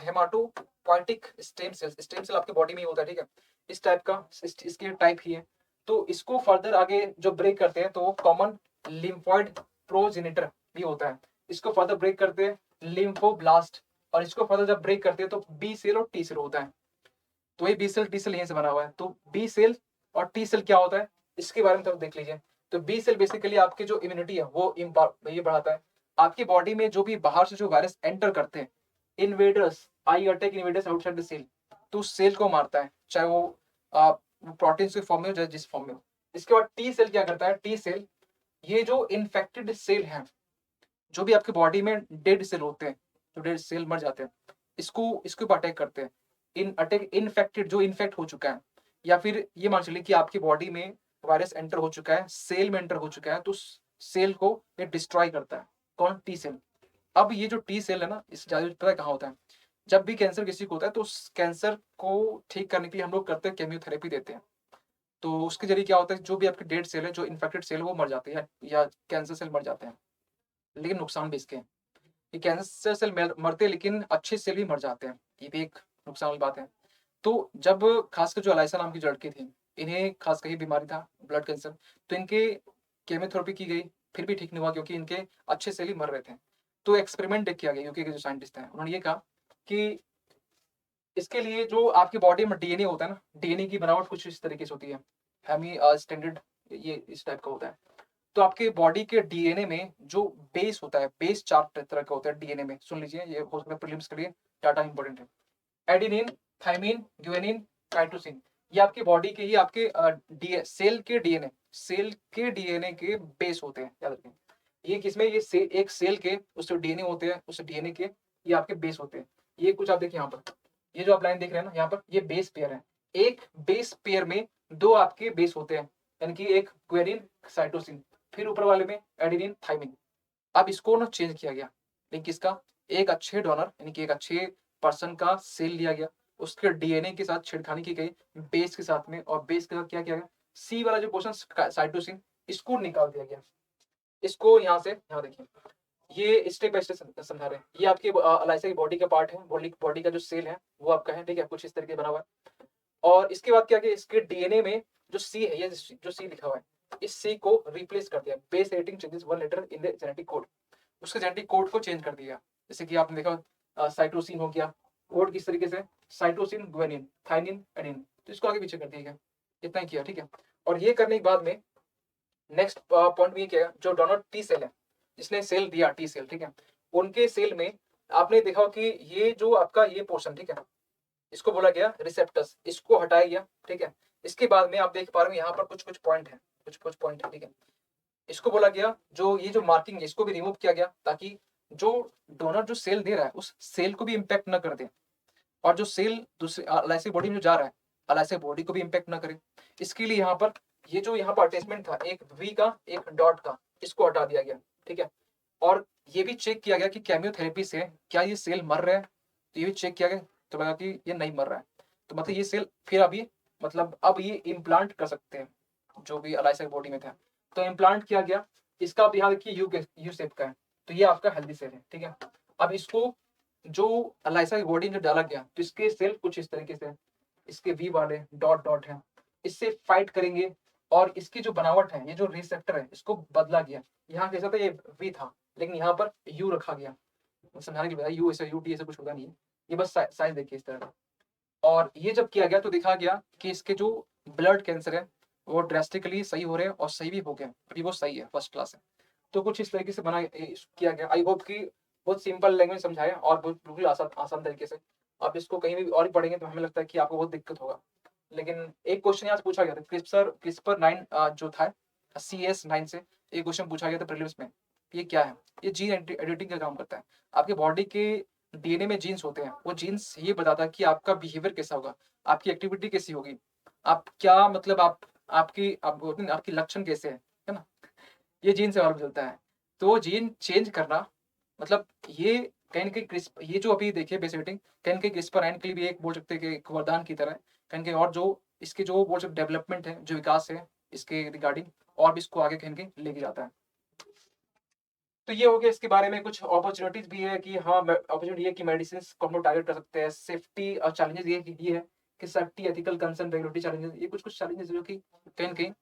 हेमाटोपोइटिक स्टेम सेल आपके बॉडी में ही होता है, ठीक है, इस टाइप का, इसके टाइप ही है। तो इसको फर्दर आगे जो ब्रेक करते हैं तो कॉमन लिम्फोइड प्रोजेनिटर भी होता है। इसको फर्दर ब्रेक करते हैं लिम्फोब्लास्ट, और इसको फर्दर जब ब्रेक करते हैं तो बी सेल और टी सेल होता है। तो ये बी सेल टी सेल यहीं से बना हुआ है। तो बी सेल और टी सेल क्या होता है इसके बारे में थोड़ा देख लीजिए। तो बी सेल बेसिकली आपकी जो इम्यूनिटी है वो ये बढ़ाता है। आपकी बॉडी में जो भी बाहर से जो वायरस एंटर करते हैं, invaders, I attack invaders outside the cell, तो उस सेल को मारता है, चाहे वो प्रोटीन के फॉर्म में हो चाहे जिस फॉर्म में हो। इसके बाद टी सेल क्या करता है? टी सेल ये जो इन्फेक्टेड सेल है, जो भी आपके बॉडी में डेड सेल होते हैं, जो डेड सेल मर जाते हैं, इसके ऊपर अटैक करते हैं। इन्फेक्टेड जो इन्फेक्ट हो चुका है, या फिर ये मान चलिए कि आपकी बॉडी में वायरस एंटर हो चुका है, सेल में एंटर हो चुका है, तो सेल को ये डिस्ट्रॉय करता है। कौन? T cell. अब ये जो टी सेल है ना, इस ज्यादा पता है कहाँ होता है? जब भी कैंसर किसी को होता है तो उस कैंसर को ठीक करने के लिए हम लोग करते हैं केमियोथेरेपी देते हैं। तो उसके जरिए क्या होता है, जो भी आपके डेड सेल है, जो इन्फेक्टेड सेल, वो मर जाते हैं या कैंसर सेल मर जाते हैं। लेकिन नुकसान भी इसके हैं, ये कैंसर सेल मरते हैं लेकिन अच्छे सेल भी मर जाते हैं, ये भी एक नुकसान वाली बात है। तो जब खासकर जो अलाइसा नाम की लड़की थी, इन्हें खासकर ये बीमारी था ब्लड कैंसर, तो इनके केमोथेरेपी की गई, फिर भी ठीक नहीं हुआ क्योंकि इनके अच्छे सेल ही मर रहे थे। तो एक्सपेरिमेंट किया गया, यूके के जो साइंटिस्ट हैं उन्होंने ये कहा कि इसके लिए जो आपकी बॉडी में डीएनए होता है ना, डीएनए की बनावट कुछ इस तरीके से होती है, हेमी स्टैंडर्ड, ये इस टाइप का होता है। तो आपके बॉडी के डीएनए में जो बेस होता है, बेस 4 तरह का होता है डीएनए में, सुन लीजिए, ये हो सकता है प्रीलिम्स के लिए डाटा इंपॉर्टेंट है। एडेनिन, थाइमिन, ग्वानिन, काइटोसिन, ये आपकी बॉडी के ही आपके सेल के डीएनए के बेस होते हैं, याद रखें। ये किसमें? ये एक सेल के उस डीएनए होते हैं, उस डीएनए के ये आपके बेस होते हैं। ये कुछ आप देखिए यहाँ पर, ये जो आप लाइन देख रहे हैं ना यहाँ पर, ये बेस पेयर है। एक बेस पेयर में दो आपके बेस होते हैं, यानी कि एक ग्वानिन, साइटोसिन, फिर ऊपर वाले में एडेनिन, थाइमिन। अब इसको ना चेंज किया गया, लेकिन किसका? एक अच्छे डोनर यानी कि एक अच्छे पर्सन का सेल लिया गया, उसके डीएनए के साथ छेड़खानी की गई बेस के साथ में, और बेस के साथ क्या किया गया? सी वाला जो पोर्शन साइटोसिन, इसको निकाल दिया गया। इसको यहाँ से यहाँ देखिए, ये स्टेप बाय स्टेप समझा रहे हैं। ये आपके अलाइसा की बॉडी का पार्ट है, बॉडी का जो सेल है वो आपका है, ठीक है, कुछ इस तरीके बना हुआ है। और इसके बाद क्या किया, इसके डीएनए में जो सी है, ये जो सी लिखा हुआ है, इस सी को रिप्लेस कर दिया, base editing changes one letter in the genetic code, उसके जेनेटिक कोड को चेंज कर दिया। जैसे कि आपने देखा साइटोसिन हो गया, कोड किस तरीके से, साइटोसिन ग्वेनिन थाइनिन एडिन, तो इसको आगे पीछे कर दिया गया, इतना ही किया, ठीक है। और ये करने के बाद में नेक्स्ट पॉइंट में ये किया, जो डोनर टी सेल है, जिसने सेल दिया टी सेल, ठीक है, उनके सेल में आपने देखा कि ये जो आपका ये पोर्शन, ठीक है, इसको बोला गया रिसेप्टर्स, इसको हटाया गया, ठीक है। इसके बाद में आप देख पा रहे हो यहाँ पर कुछ कुछ पॉइंट है, कुछ कुछ पॉइंट है, ठीक है। इसको बोला गया, जो ये जो मार्किंग है इसको भी रिमूव किया गया, ताकि जो डोनर जो सेल दे रहा है उस सेल को भी इम्पैक्ट न कर दे, और जो सेल दूसरे एलआईसी बॉडी में जो जा रहा है एलआईसी बॉडी को भी इम्पैक्ट ना करे। इसके लिए यहाँ पर ये जो यहाँ पर अटैचमेंट था, एक वी का एक डॉट का, इसको हटा दिया गया, ठीक है। और ये भी चेक किया गया कि केमियोथेरेपी से क्या ये सेल मर रहे हैं, तो ये भी चेक किया गया, तो लगा कि ये नहीं मर रहा है, तो मतलब ये सेल फिर अभी मतलब अब ये इम्प्लांट कर सकते हैं, जो भी एलआईसी बॉडी में था, तो इम्प्लांट किया गया। इसका आप यहाँ देखिए यू शेप का है, तो ये आपका हेल्दी सेल है, ठीक है। अब इसको जो एलाइसा की बॉडी में डाला गया, तो इसके सेल कुछ इस तरीके से, इसके वी वाले डॉट डॉट है, इससे फाइट करेंगे, और इसकी जो बनावट है, ये जो रिसेप्टर है, इसको बदला गया। यहाँ कैसा था, ये वी था, लेकिन यहाँ पर यू रखा गया, समझाने के लिए यू ऐसा यू टी ऐसा कुछ होगा नहीं है, ये बस साइज देखिए इस तरह का। और ये जब किया गया तो देखा गया कि इसके जो ब्लड कैंसर है वो ड्रेस्टिकली सही हो रहे हैं, और सही भी हो गए, अभी वो सही है, फर्स्ट क्लास है। तो कुछ इस तरीके से बना किया गया। आई होप कि बहुत सिंपल लैंग्वेज समझाया, और बहुत बिल्कुल आसान आसान तरीके से। आप इसको कहीं भी और ही पढ़ेंगे तो हमें लगता है कि आपको बहुत दिक्कत होगा। लेकिन एक क्वेश्चन यहाँ से पूछा गया था, क्रिस्पर 9 जो था CS9 से एक क्वेश्चन पूछा गया था प्रीलिम्स में, ये क्या है, ये जीन एडिटिंग का काम करता है। आपके बॉडी के डीएनए में जीन्स होते हैं, वो जीन्स ये बताता है कि आपका बिहेवियर कैसा होगा, आपकी एक्टिविटी कैसी होगी, आप क्या मतलब आपकी लक्षण कैसे है ना, ये जीन से मालूम चलता है। तो वो जीन चेंज करना मतलब ये कहीं न कहीं ये जो अभी देखिए बेस एडिटिंग कहीं न कहीं क्रिस्पर-9 के लिए भी एक बोल सकते हैं कि एक वरदान की तरह है। कहीं न कहीं और जो इसके जो बोल सकते डेवलपमेंट है, जो विकास है इसके रिगार्डिंग, और भी इसको आगे कहीं न कहीं लेके जाता है। तो ये हो गया इसके बारे में। कुछ अपॉर्च्युनिटीज़ भी है कि हाँ, अपॉर्च्युनिटी है कि मेडिसिन्स को हम लोग टारगेट कर सकते हैं। सेफ्टी और चैलेंजेस ये है कि safety, ethical concern, regulatory challenges, ये कुछ-कुछ चैलेंजेस जो कि कहीं न कहीं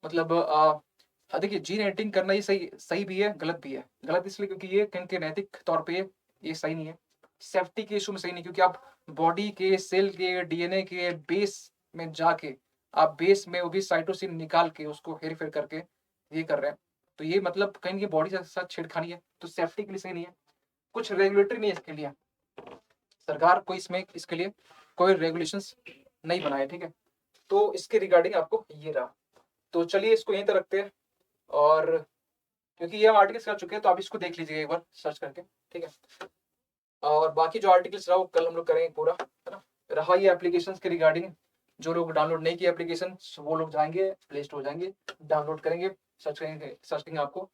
मतलब हाँ, देखिए जीन एडिटिंग करना ये सही सही भी है, गलत भी है। गलत इसलिए क्योंकि ये कहीं न कहीं नैतिक तौर पे ये सही नहीं है। सेफ्टी के इश्यू में सही नहीं, क्योंकि आप बॉडी के, सेल के, डीएनए के बेस में जाके आप बेस में वो भी साइटोसिन निकाल के उसको हेर-फेर करके ये कर रहे हैं। तो ये मतलब कहीं न कहीं बॉडी के साथ छेड़खानी है, तो सेफ्टी के लिए सही नहीं है। कुछ रेगुलेटरी नहीं है इसके लिए। सरकार कोई इसमें इसके लिए कोई रेगुलेशंस नहीं बनाए, ठीक है? तो इसके रिगार्डिंग आपको ये रहा। तो चलिए इसको यहीं तक रखते हैं, और क्योंकि ये हम आर्टिकल्स कर चुके हैं, तो आप इसको देख लीजिएगा एक बार सर्च करके, ठीक है? और बाकी जो आर्टिकल्स रहा वो कल हम लोग करेंगे पूरा, है ना? रहा ये एप्लीकेशंस के रिगार्डिंग, जो लोग डाउनलोड नहीं किए एप्लीकेशन वो लोग जाएँगे, प्ले स्टोर जाएँगे, डाउनलोड करेंगे, सर्च करेंगे आपको।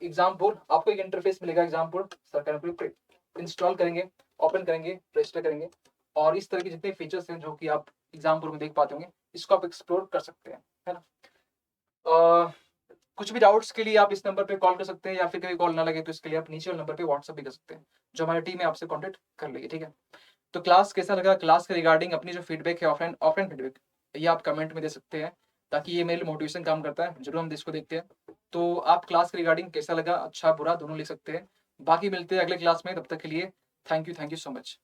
एग्ज़ाम बोर्ड आपको एक इंटरफेस मिलेगा, एग्ज़ाम बोर्ड सरकार पे इंस्टॉल करेंगे, ओपन करेंगे, रजिस्टर करेंगे, और इस तरह के जितने फीचर्स हैं जो कि आप एग्ज़ाम बोर्ड में देख पाते होंगे, इसको आप एक्सप्लोर कर सकते हैं, है ना? अ, कुछ भी डाउट्स के लिए आप इस नंबर पे कॉल कर सकते हैं, या फिर कभी कॉल ना लगे तो इसके लिए आप नीचे वाले नंबर पे व्हाट्सएप भी कर सकते हैं, जो हमारी टीम है आपसे कॉन्टैक्ट कर लेगी, ठीक है? तो क्लास कैसा लगा, क्लास के रिगार्डिंग अपनी जो फीडबैक है, ऑफलाइन ऑफलाइन फीडबैक, ये आप कमेंट में दे सकते हैं, ताकि ये मेरे लिए मोटिवेशन काम करता है, ज़रूर हम इसको देखते हैं। तो आप क्लास के रिगार्डिंग कैसा लगा, अच्छा बुरा दोनों लिख सकते हैं। बाकी मिलते हैं अगले क्लास में, तब तक के लिए थैंक यू सो मच।